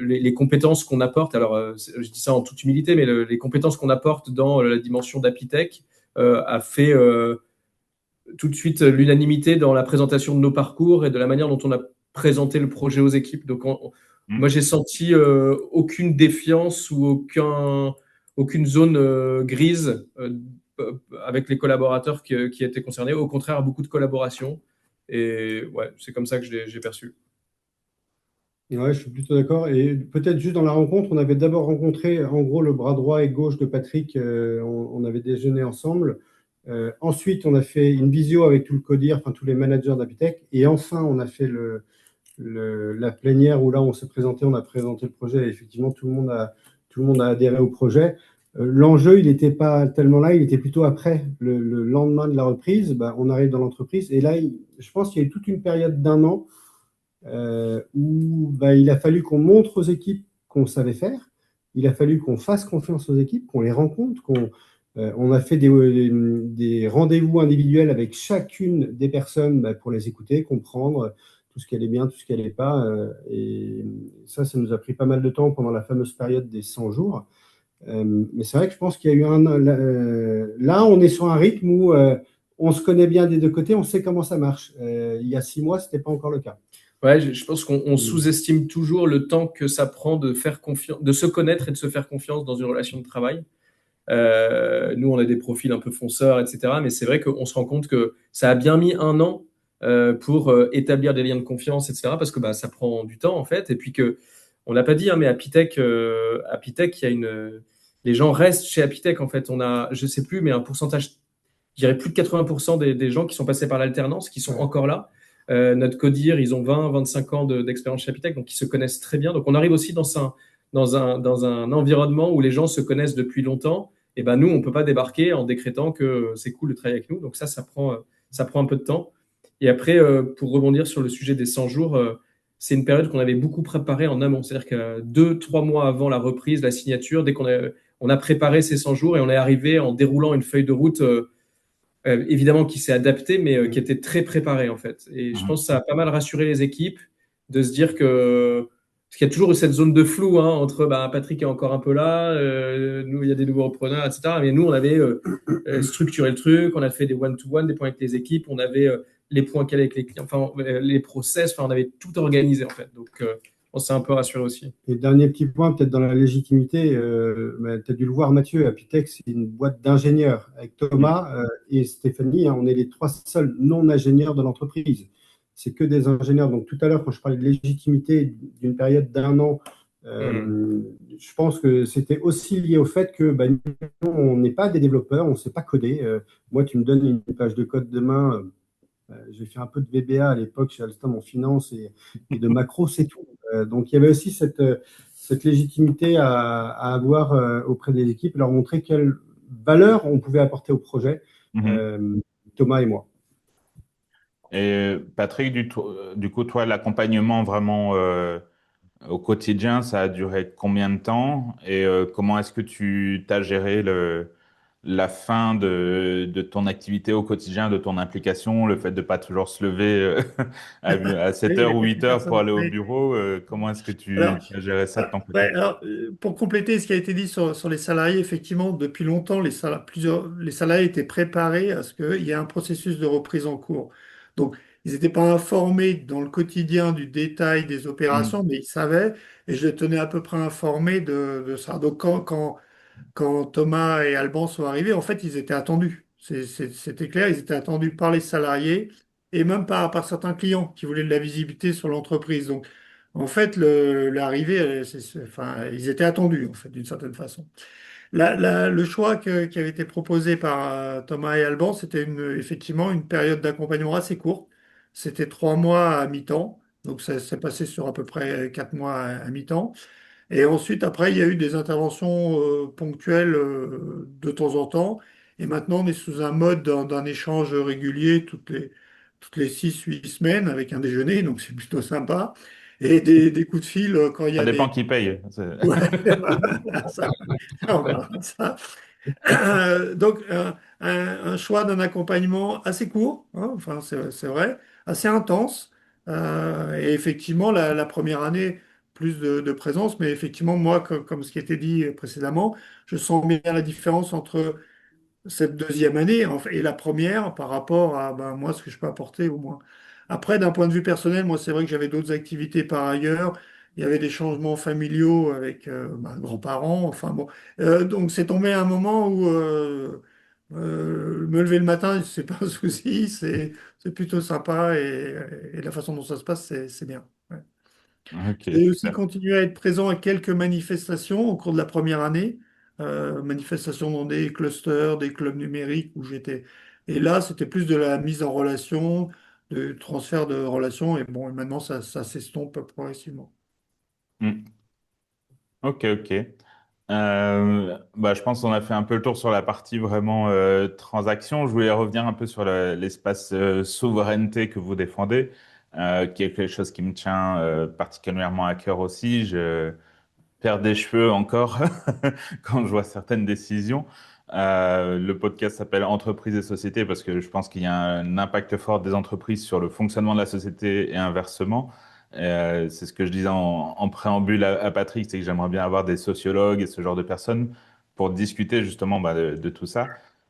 les compétences qu'on apporte, alors je dis ça en toute humilité, mais les compétences qu'on apporte dans la dimension d'Apitech a fait tout de suite l'unanimité dans la présentation de nos parcours et de la manière dont on a présenté le projet aux équipes. Donc, moi, hmm, j'ai senti aucune défiance ou aucune zone grise avec les collaborateurs qui étaient concernés. Au contraire, beaucoup de collaboration. Et ouais, c'est comme ça que j'ai perçu. Ouais, je suis plutôt d'accord. Et peut-être juste dans la rencontre, on avait d'abord rencontré en gros le bras droit et gauche de Patrick. On avait déjeuné ensemble. Ensuite, on a fait une visio avec tout le CODIR, enfin tous les managers d'Apitech. Et enfin, on a fait la plénière où là on s'est présenté, on a présenté le projet et effectivement tout le monde a adhéré au projet. L'enjeu, il n'était pas tellement là, il était plutôt après. Le lendemain de la reprise, bah, on arrive dans l'entreprise et là, je pense qu'il y a eu toute une période d'un an où bah, il a fallu qu'on montre aux équipes qu'on savait faire. Il a fallu qu'on fasse confiance aux équipes, qu'on les rencontre, on a fait des rendez-vous individuels avec chacune des personnes bah, pour les écouter, comprendre tout ce qui allait bien, tout ce qui allait pas. Et ça nous a pris pas mal de temps pendant la fameuse période des 100 jours. Mais c'est vrai que je pense qu'il y a eu là, on est sur un rythme où on se connaît bien des deux côtés, on sait comment ça marche. Il y a 6 mois, ce n'était pas encore le cas. Ouais, je pense qu'on sous-estime toujours le temps que ça prend de faire confiance, de se connaître et de se faire confiance dans une relation de travail. Nous, on a des profils un peu fonceurs, etc. Mais c'est vrai qu'on se rend compte que ça a bien mis un an pour établir des liens de confiance, etc. Parce que bah, ça prend du temps, en fait. Et puis que, on l'a pas dit, hein, mais Apitech, il y a les gens restent chez Apitech, en fait. On a, je sais plus, mais un pourcentage, je dirais plus de 80% des gens qui sont passés par l'alternance, qui sont encore là. Notre codir, ils ont 20-25 ans d'expérience chez Apitech, donc ils se connaissent très bien. Donc on arrive aussi dans un environnement où les gens se connaissent depuis longtemps. Et ben nous, on peut pas débarquer en décrétant que c'est cool de travailler avec nous. Donc ça prend un peu de temps. Et après, pour rebondir sur le sujet des 100 jours, c'est une période qu'on avait beaucoup préparée en amont. C'est-à-dire que 2-3 mois avant la reprise, la signature, dès on a préparé ces 100 jours et on est arrivé en déroulant une feuille de route évidemment qui s'est adapté, mais qui était très préparé en fait. Et je pense que ça a pas mal rassuré les équipes de se dire que parce qu'il y a toujours eu cette zone de flou hein, entre bah, Patrick est encore un peu là, nous il y a des nouveaux repreneurs, etc. Mais nous on avait structuré le truc, on a fait des one-to-one, des points avec les équipes, on avait les points calés avec les clients, enfin les process, enfin on avait tout organisé en fait. Donc on s'est un peu rassuré aussi. Et dernier petit point, peut-être dans la légitimité, tu as dû le voir, Mathieu, Apitech, c'est une boîte d'ingénieurs. Avec Thomas et Stéphanie, hein, on est les 3 seuls non-ingénieurs de l'entreprise. C'est que des ingénieurs. Donc tout à l'heure, quand je parlais de légitimité d'une période d'un an, je pense que c'était aussi lié au fait que bah, nous, on n'est pas des développeurs, on ne sait pas coder. Moi, tu me donnes une page de code demain. J'ai fait un peu de VBA à l'époque chez Alstom en finance et de macro, c'est tout. Donc il y avait aussi cette légitimité à avoir auprès des équipes, leur montrer quelle valeur on pouvait apporter au projet, Thomas et moi. Et Patrick, du coup, toi, l'accompagnement vraiment au quotidien, ça a duré combien de temps? Et comment est-ce que tu t'as géré la fin de ton activité au quotidien, de ton implication, le fait de pas toujours se lever à 7 Oui, heures ou 8 heures pour aller au oui. bureau? Comment est-ce que Alors, tu as géré ça de ton ouais, côté? alors, pour compléter ce qui a été dit sur les salariés, effectivement, depuis longtemps, les salariés étaient préparés à ce qu'il y ait un processus de reprise en cours. Donc, ils n'étaient pas informés dans le quotidien du détail des opérations, mais ils savaient, et je les tenais à peu près informés de ça. Donc, quand Thomas et Alban sont arrivés, en fait, ils étaient attendus. C'était clair, ils étaient attendus par les salariés et même par certains clients qui voulaient de la visibilité sur l'entreprise. Donc, en fait, l'arrivée, enfin, ils étaient attendus, en fait, d'une certaine façon. Le choix qui avait été proposé par Thomas et Alban, c'était effectivement une période d'accompagnement assez courte. C'était 3 mois à mi-temps. Donc, ça s'est passé sur à peu près 4 mois à mi-temps. Et ensuite, après, il y a eu des interventions ponctuelles de temps en temps. Et maintenant, on est sous un mode d'un échange régulier toutes les 6, 8 semaines avec un déjeuner, donc c'est plutôt sympa. Et des coups de fil quand il y Ça a dépend des... qui paye. Ouais, voilà, ça. On verra ça. Donc, un choix d'un accompagnement assez court, hein, enfin, c'est vrai, assez intense. Et effectivement, la première année, plus de présence, mais effectivement, moi, comme ce qui a été dit précédemment, je sens bien la différence entre cette deuxième année et la première par rapport à ben, moi, ce que je peux apporter au moins. Après, d'un point de vue personnel, moi, c'est vrai que j'avais d'autres activités par ailleurs. Il y avait des changements familiaux avec ben, grands-parents. Enfin bon, donc c'est tombé à un moment où me lever le matin, c'est pas un souci, c'est plutôt sympa et la façon dont ça se passe, c'est bien. Ouais. Ok, J'ai aussi super. continué à être présent à quelques manifestations au cours de la première année, manifestations dans des clusters, des clubs numériques où j'étais. Et là, c'était plus de la mise en relation, de transfert de relations. Et bon, maintenant, ça s'estompe progressivement. Hmm. Ok, ok. Je pense qu'on a fait un peu le tour sur la partie vraiment transaction. Je voulais revenir un peu sur l'espace souveraineté que vous défendez, qui est quelque chose qui me tient particulièrement à cœur aussi. Je perds des cheveux encore quand je vois certaines décisions. Le podcast s'appelle Entreprises et sociétés parce que je pense qu'il y a un impact fort des entreprises sur le fonctionnement de la société et inversement. C'est ce que je disais en préambule à Patrick, c'est que j'aimerais bien avoir des sociologues et ce genre de personnes pour discuter justement de tout ça.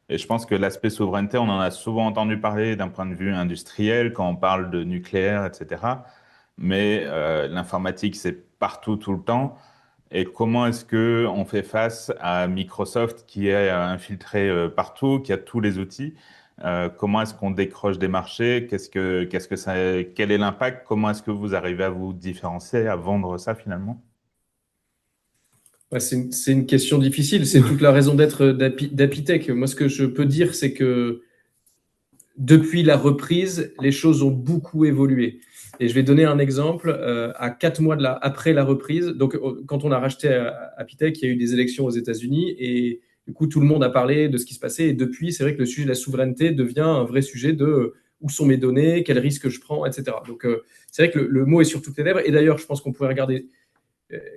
Et je pense que l'aspect souveraineté, on en a souvent entendu parler d'un point de vue industriel quand on parle de nucléaire, etc. Mais l'informatique, c'est partout, tout le temps. Et comment est-ce que on fait face à Microsoft qui est infiltré partout, qui a tous les outils? Comment est-ce qu'on décroche des marchés? Qu'est-ce que ça, quel est l'impact? Comment est-ce que vous arrivez à vous différencier, à vendre ça finalement? Ouais, c'est une question difficile. C'est toute la raison d'être d'Apitech. Moi, ce que je peux dire, c'est que depuis la reprise, les choses ont beaucoup évolué. Et je vais donner un exemple. À 4 mois après la reprise, donc quand on a racheté Apitech, il y a eu des élections aux États-Unis et du coup, tout le monde a parlé de ce qui se passait. Et depuis, c'est vrai que le sujet de la souveraineté devient un vrai sujet de où sont mes données, quels risques je prends, etc. Donc, c'est vrai que le mot est sur toutes les lèvres. Et d'ailleurs, je pense qu'on pourrait regarder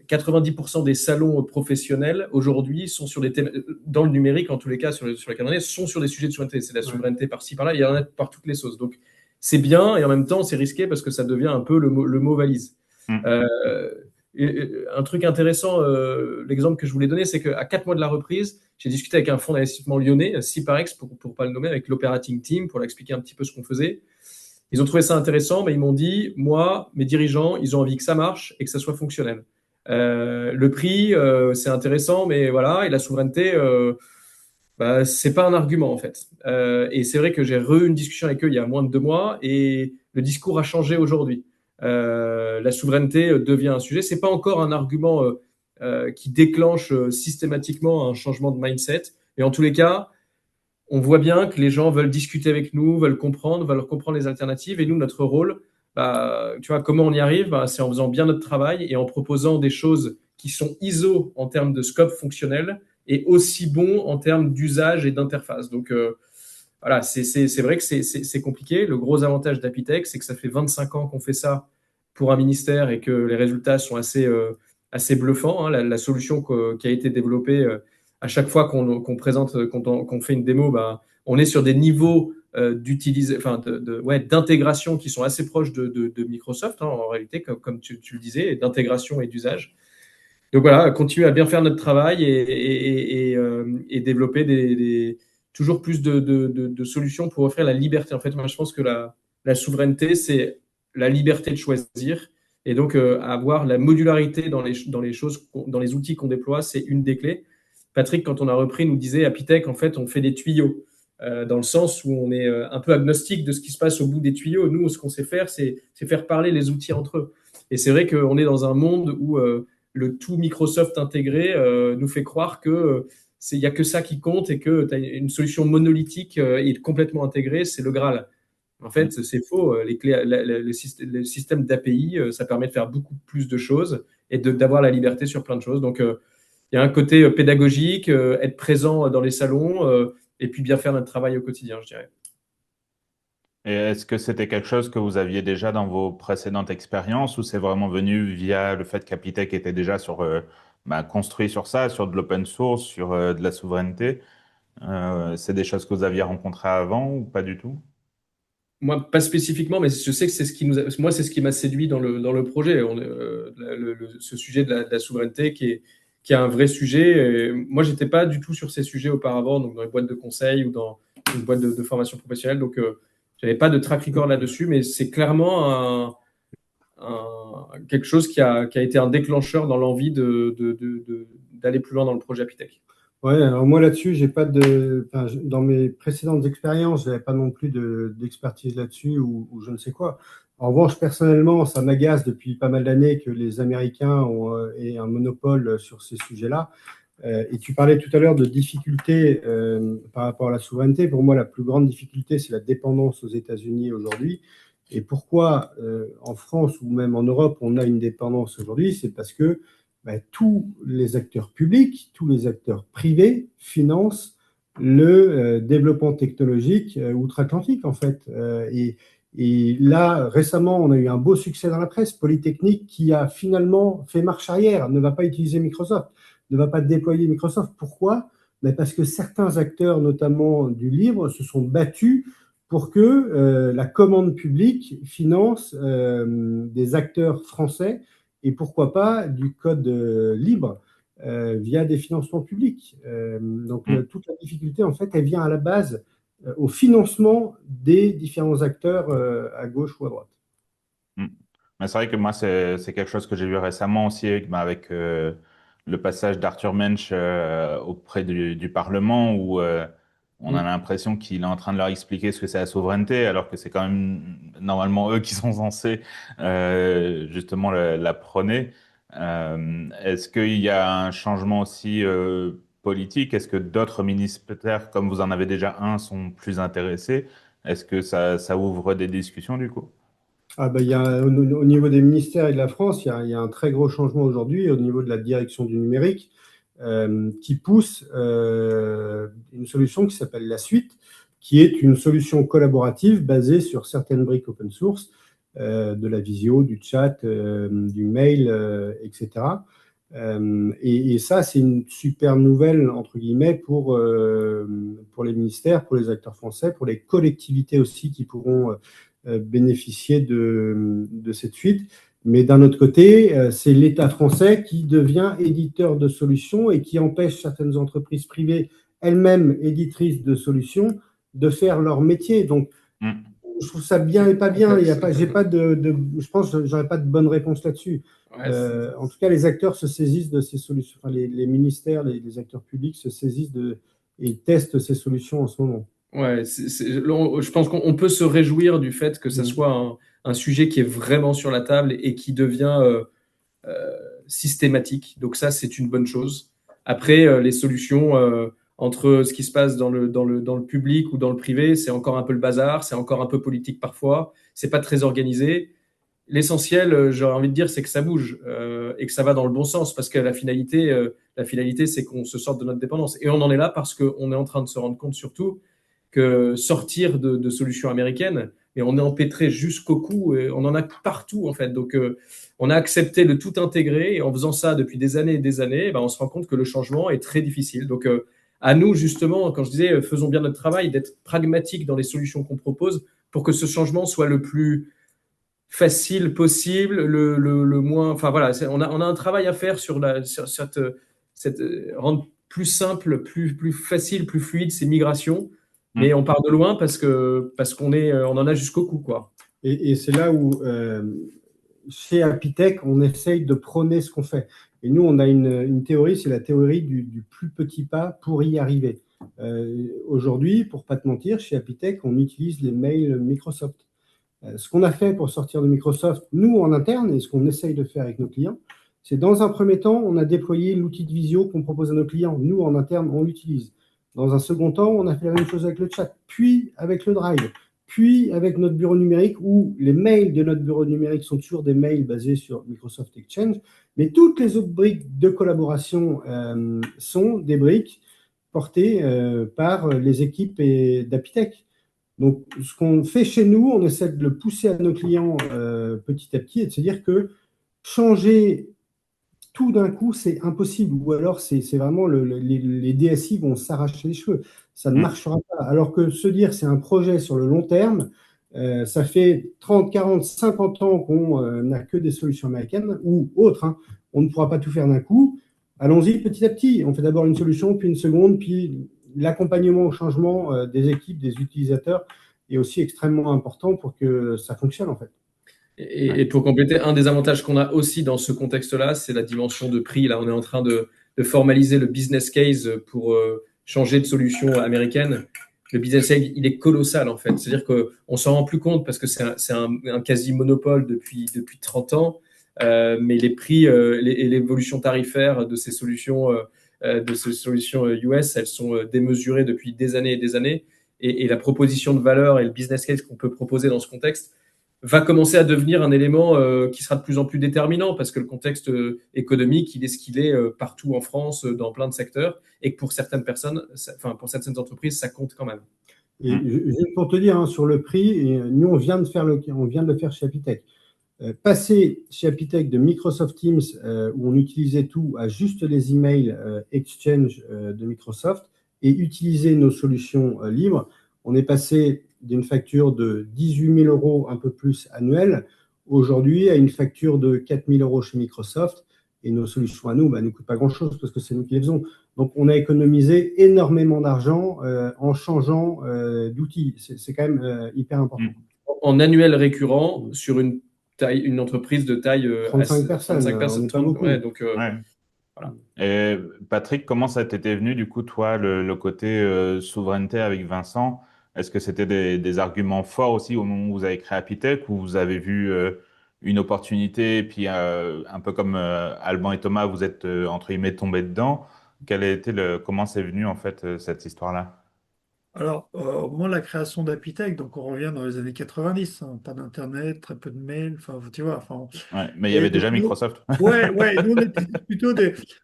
90% des salons professionnels aujourd'hui sont sur des thèmes, dans le numérique en tous les cas, sur lesquels on est, sont sur des sujets de souveraineté. C'est de la souveraineté par-ci, par-là, il y en a par toutes les sauces. Donc, c'est bien et en même temps, c'est risqué parce que ça devient un peu le mot valise. Un truc intéressant, l'exemple que je voulais donner, c'est qu'à 4 mois de la reprise, j'ai discuté avec un fonds d'investissement lyonnais, Ciparex, pour ne pas le nommer, avec l'operating team, pour leur expliquer un petit peu ce qu'on faisait. Ils ont trouvé ça intéressant, mais ils m'ont dit, moi, mes dirigeants, ils ont envie que ça marche et que ça soit fonctionnel. Le prix, c'est intéressant, mais voilà, et la souveraineté, c'est pas un argument en fait. Et c'est vrai que j'ai eu une discussion avec eux il y a moins de 2 mois et le discours a changé aujourd'hui. La souveraineté devient un sujet. C'est pas encore un argument qui déclenche systématiquement un changement de mindset. Mais en tous les cas, on voit bien que les gens veulent discuter avec nous, veulent comprendre les alternatives. Et nous, notre rôle, tu vois, comment on y arrive, c'est en faisant bien notre travail et en proposant des choses qui sont ISO en termes de scope fonctionnel et aussi bons en termes d'usage et d'interface. Donc, voilà, c'est vrai que c'est compliqué. Le gros avantage d'Apitech, c'est que ça fait 25 ans qu'on fait ça pour un ministère et que les résultats sont assez bluffants. Hein. La solution qui a été développée, à chaque fois qu'on présente, qu'on fait une démo, on est sur des niveaux d'intégration qui sont assez proches de Microsoft, hein, en réalité, comme tu le disais, d'intégration et d'usage. Donc voilà, continuer à bien faire notre travail et développer toujours plus de solutions pour offrir la liberté. En fait, moi, je pense que la souveraineté, c'est la liberté de choisir. Et donc, avoir la modularité dans les choses, dans les outils qu'on déploie, c'est une des clés. Patrick, quand on a repris, nous disait, Apitech, en fait, on fait des tuyaux, dans le sens où on est un peu agnostique de ce qui se passe au bout des tuyaux. Nous, ce qu'on sait faire, c'est faire parler les outils entre eux. Et c'est vrai qu'on est dans un monde où le tout Microsoft intégré nous fait croire que il n'y a que ça qui compte et que tu as une solution monolithique et complètement intégrée, c'est le Graal. En fait, c'est faux. Les clés, le système d'API, ça permet de faire beaucoup plus de choses et d'avoir la liberté sur plein de choses. Donc, il y a un côté pédagogique, être présent dans les salons et puis bien faire notre travail au quotidien, je dirais. Et est-ce que c'était quelque chose que vous aviez déjà dans vos précédentes expériences ou c'est vraiment venu via le fait qu'Apitech était déjà construit sur ça, sur de l'open source, sur de la souveraineté? C'est des choses que vous aviez rencontrées avant ou pas du tout? Moi, pas spécifiquement, mais je sais que c'est ce qui moi, c'est ce qui m'a séduit dans le projet. Ce sujet de la souveraineté qui est un vrai sujet. Et moi, j'étais pas du tout sur ces sujets auparavant, donc dans les boîtes de conseil ou dans une boîte de formation professionnelle. Donc, j'avais pas de track record là-dessus, mais c'est clairement quelque chose qui a été un déclencheur dans l'envie d'aller plus loin dans le projet Apitech. Ouais, alors moi là-dessus, j'ai pas dans mes précédentes expériences, j'avais pas non plus d'expertise là-dessus ou je ne sais quoi. En revanche, personnellement, ça m'agace depuis pas mal d'années que les Américains aient un monopole sur ces sujets-là. Et tu parlais tout à l'heure de difficultés par rapport à la souveraineté. Pour moi, la plus grande difficulté, c'est la dépendance aux États-Unis aujourd'hui. Et pourquoi en France ou même en Europe, on a une dépendance aujourd'hui? C'est parce que tous les acteurs publics, tous les acteurs privés financent le développement technologique outre-Atlantique, en fait. Et là, récemment, on a eu un beau succès dans la presse. Polytechnique qui a finalement fait marche arrière, ne va pas utiliser Microsoft, ne va pas déployer Microsoft. Pourquoi? Parce que certains acteurs, notamment du livre, se sont battus pour que la commande publique finance des acteurs français et pourquoi pas du code libre via des financements publics. Donc toute la difficulté, en fait, elle vient à la base au financement des différents acteurs à gauche ou à droite. Mm. Mais c'est vrai que moi, c'est quelque chose que j'ai vu récemment aussi avec le passage d'Arthur Mensch auprès du Parlement, où on a l'impression qu'il est en train de leur expliquer ce que c'est la souveraineté, alors que c'est quand même normalement eux qui sont censés justement la prôner. Est-ce qu'il y a un changement aussi politique? Est-ce que d'autres ministères, comme vous en avez déjà un, sont plus intéressés? Est-ce que ça ouvre des discussions du coup? Il y a, au niveau des ministères et de la France, il y a un très gros changement aujourd'hui au niveau de la direction du numérique qui pousse une solution qui s'appelle la suite, qui est une solution collaborative basée sur certaines briques open source, de la visio, du chat, du mail, etc. Et ça, c'est une super nouvelle, entre guillemets, pour les ministères, pour les acteurs français, pour les collectivités aussi qui pourront bénéficier de cette suite. Mais d'un autre côté, c'est l'État français qui devient éditeur de solutions et qui empêche certaines entreprises privées, elles-mêmes éditrices de solutions, de faire leur métier. Donc, je trouve ça bien et pas bien. Je pense que j'aurais pas de bonne réponse là-dessus. En tout cas, les acteurs se saisissent de ces solutions. Enfin, les ministères, les acteurs publics se saisissent et testent ces solutions en ce moment. Ouais, je pense qu'on peut se réjouir du fait que ça soit un sujet qui est vraiment sur la table et qui devient systématique. Donc ça, c'est une bonne chose. Après, les solutions entre ce qui se passe dans le public ou dans le privé, c'est encore un peu le bazar, c'est encore un peu politique parfois, c'est pas très organisé. L'essentiel, j'aurais envie de dire, c'est que ça bouge et que ça va dans le bon sens, parce que la finalité, c'est qu'on se sorte de notre dépendance. Et on en est là parce qu'on est en train de se rendre compte surtout que sortir de solutions américaines, et on est empêtré jusqu'au cou, et on en a partout en fait. Donc on a accepté de tout intégrer, et en faisant ça depuis des années et des années, on se rend compte que le changement est très difficile. Donc à nous justement, quand je disais faisons bien notre travail, d'être pragmatique dans les solutions qu'on propose pour que ce changement soit le plus facile possible, le moins. Enfin voilà, on a un travail à faire sur cette rendre plus simple, plus facile, plus fluide ces migrations. Mais on part de loin parce qu'on en a jusqu'au cou, quoi. Et c'est là où, chez Apitech, on essaye de prôner ce qu'on fait. Et nous, on a une théorie, c'est la théorie du plus petit pas pour y arriver. Aujourd'hui, pour pas te mentir, chez Apitech, on utilise les mails Microsoft. Ce qu'on a fait pour sortir de Microsoft, nous, en interne, et ce qu'on essaye de faire avec nos clients, c'est dans un premier temps, on a déployé l'outil de visio qu'on propose à nos clients. Nous, en interne, on l'utilise. Dans un second temps, on a fait la même chose avec le chat, puis avec le Drive, puis avec notre bureau numérique, où les mails de notre bureau numérique sont toujours des mails basés sur Microsoft Exchange, mais toutes les autres briques de collaboration sont des briques portées par les équipes d'Apitech. Donc, ce qu'on fait chez nous, on essaie de le pousser à nos clients petit à petit et de se dire que changer tout d'un coup, c'est impossible. Ou alors, c'est vraiment les DSI vont s'arracher les cheveux. Ça ne marchera pas. Alors que se dire c'est un projet sur le long terme, ça fait 30, 40, 50 ans qu'on n'a que des solutions américaines ou autres. Hein. On ne pourra pas tout faire d'un coup. Allons-y petit à petit. On fait d'abord une solution, puis une seconde, puis l'accompagnement au changement des équipes, des utilisateurs est aussi extrêmement important pour que ça fonctionne en fait. Et pour compléter, un des avantages qu'on a aussi dans ce contexte-là, c'est la dimension de prix. Là, on est en train de formaliser le business case pour changer de solution américaine. Le business case, il est colossal en fait. C'est-à-dire qu'on s'en rend plus compte parce que c'est un quasi-monopole depuis 30 ans. Mais les prix et l'évolution tarifaire de ces solutions US, elles sont démesurées depuis des années et des années. Et la proposition de valeur et le business case qu'on peut proposer dans ce contexte, va commencer à devenir un élément qui sera de plus en plus déterminant parce que le contexte économique, il est ce qu'il est partout en France, dans plein de secteurs, et que pour certaines personnes, pour certaines entreprises, ça compte quand même. Et juste pour te dire, hein, sur le prix, nous, on vient de le faire chez Apitech. Passer chez Apitech de Microsoft Teams, où on utilisait tout, à juste les emails Exchange de Microsoft, et utiliser nos solutions libres, on est passé d'une facture de 18 000 € un peu plus annuelle, aujourd'hui à une facture de 4 000 € chez Microsoft, et nos solutions à nous ne coûtent pas grand-chose parce que c'est nous qui les faisons. Donc, on a économisé énormément d'argent en changeant d'outils. C'est quand même hyper important. En annuel récurrent, sur une entreprise de taille 35 personnes, 35 personnes, pas beaucoup. Ouais, donc, Ouais. voilà. Et Patrick, comment ça t'était venu, du coup, toi, le côté souveraineté avec Vincent? Est-ce que c'était des arguments forts aussi au moment où vous avez créé Apitech, ou vous avez vu une opportunité, et puis un peu comme Alban et Thomas, vous êtes, entre guillemets, tombés dedans? Comment c'est venu, en fait, cette histoire-là? Alors, au moment de la création d'Apitech, donc on revient dans les années 90, hein, pas d'internet, très peu de mails, enfin tu vois, enfin. Ouais, mais il y Et avait donc déjà nous, Microsoft. ouais, nous on était plutôt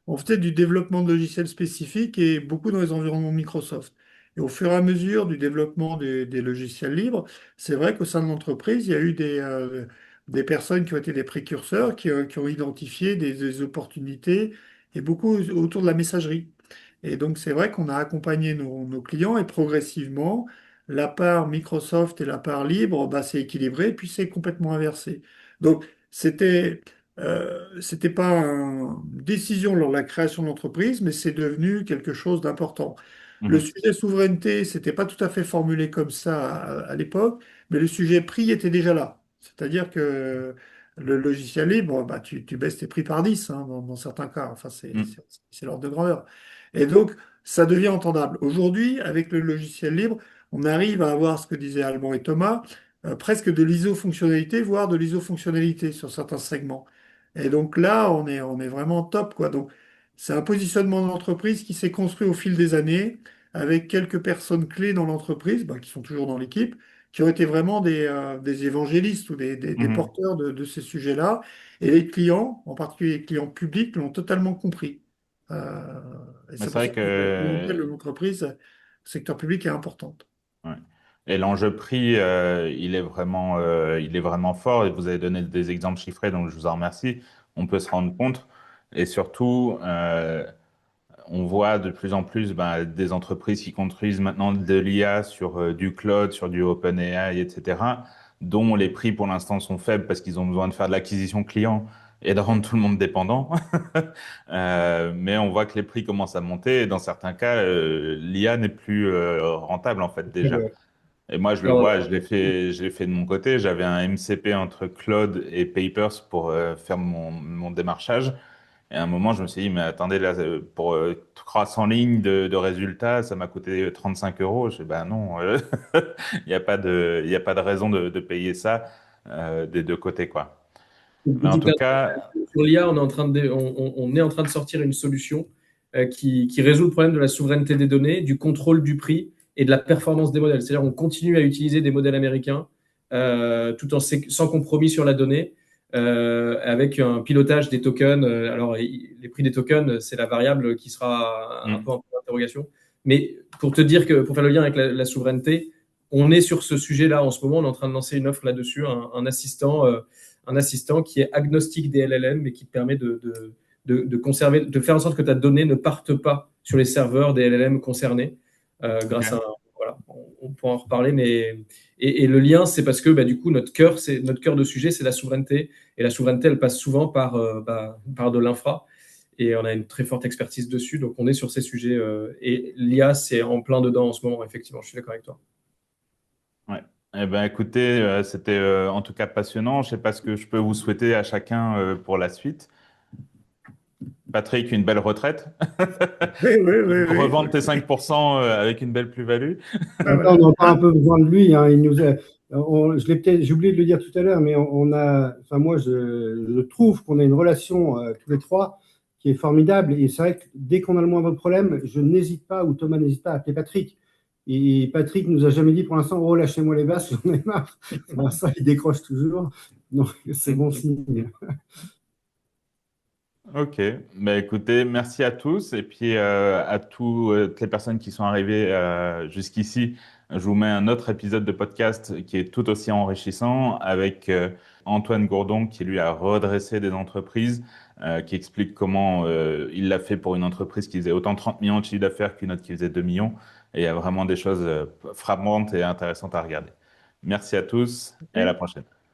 on faisait du développement de logiciels spécifiques et beaucoup dans les environnements Microsoft. Et au fur et à mesure du développement des logiciels libres, c'est vrai qu'au sein de l'entreprise, il y a eu des personnes qui ont été des précurseurs, qui ont identifié des opportunités et beaucoup autour de la messagerie. Et donc, c'est vrai qu'on a accompagné nos clients et progressivement, la part Microsoft et la part libre, bah, c'est équilibré, puis c'est complètement inversé. Donc, c'était pas une décision lors de la création de l'entreprise, mais c'est devenu quelque chose d'important. Le Mhm. sujet souveraineté, c'était pas tout à fait formulé comme ça à l'époque, mais le sujet prix était déjà là. C'est-à-dire que le logiciel libre, bah, tu baisses tes prix par 10 hein, dans certains cas. Enfin, Mhm. c'est l'ordre de grandeur. Et donc, ça devient entendable. Aujourd'hui, avec le logiciel libre, on arrive à avoir ce que disaient Alban et Thomas, presque de l'iso-fonctionnalité, voire de l'iso-fonctionnalité sur certains segments. Et donc là, on est vraiment top, quoi. Donc, c'est un positionnement d'entreprise qui s'est construit au fil des années, avec quelques personnes clés dans l'entreprise, bah, qui sont toujours dans l'équipe, qui ont été vraiment des évangélistes ou des Mhm. porteurs de ces sujets-là. Et les clients, en particulier les clients publics, l'ont totalement compris. Euh, et Mais c'est c'est pour vrai ça que la clientèle que de l'entreprise, le secteur public est importante. ouais. Et l'enjeu prix, il est vraiment fort. Et vous avez donné des exemples chiffrés, donc je vous en remercie. On peut se rendre compte. Et surtout, on voit de plus en plus des entreprises qui construisent maintenant de l'IA sur du cloud, sur du OpenAI, etc., dont les prix pour l'instant sont faibles parce qu'ils ont besoin de faire de l'acquisition client et de rendre tout le monde dépendant. Mais on voit que les prix commencent à monter et dans certains cas, l'IA n'est plus rentable en fait déjà. Et moi, je le Alors, vois, je l'ai fait de mon côté. J'avais un MCP entre Claude et Papers pour faire mon démarchage. Et à un moment, je me suis dit, mais attendez, là, pour 300 lignes de résultats, ça m'a coûté 35 euros. Je dis, ben non, il n'y a pas il y a pas de raison de payer ça des deux côtés, quoi. Mais en tout cas, sur l'IA, on est en train de sortir une solution qui résout le problème de la souveraineté des données, du contrôle du prix et de la performance des modèles. C'est-à-dire on continue à utiliser des modèles américains tout en sans compromis sur la donnée, avec un pilotage des tokens. Alors, les prix des tokens, c'est la variable qui sera un peu en point d'interrogation. Mais pour te dire que, pour faire le lien avec la souveraineté, on est sur ce sujet-là en ce moment. On est en train de lancer une offre là-dessus, un assistant qui est agnostique des LLM, mais qui te permet de conserver, de faire en sorte que ta donnée ne parte pas sur les serveurs des LLM concernés, grâce à voilà, on pourra en reparler, mais et le lien, c'est parce que du coup notre cœur de sujet, c'est la souveraineté, et la souveraineté, elle passe souvent par de l'infra, et on a une très forte expertise dessus, donc on est sur ces sujets, et l'IA, c'est en plein dedans en ce moment, effectivement, je suis d'accord avec toi. ouais. Eh ben, écoutez, c'était en tout cas passionnant. Je sais pas ce que je peux vous souhaiter à chacun pour la suite. Patrick, une belle retraite. Oui, oui, oui, Revendre tes oui. 5% avec une belle plus-value. Ah, Là, on voilà. a encore un Hein. peu besoin de lui, hein. J'ai oublié de le dire tout à l'heure, mais moi, je trouve qu'on a une relation tous les trois qui est formidable. Et c'est vrai que dès qu'on a le moindre problème, je n'hésite pas, ou Thomas n'hésite pas à appeler Patrick. Et Patrick nous a jamais dit pour l'instant, oh, lâchez-moi les basques, j'en ai marre. Pour l'instant, il décroche toujours. Donc, c'est bon signe. Ok, bah écoutez, merci à tous et puis à toutes les personnes qui sont arrivées jusqu'ici. Je vous mets un autre épisode de podcast qui est tout aussi enrichissant avec Antoine Gourdon qui lui a redressé des entreprises, qui explique comment il l'a fait pour une entreprise qui faisait autant 30 millions de chiffre d'affaires qu'une autre qui faisait 2 millions. Et il y a vraiment des choses frappantes et intéressantes à regarder. Merci à tous et à la prochaine.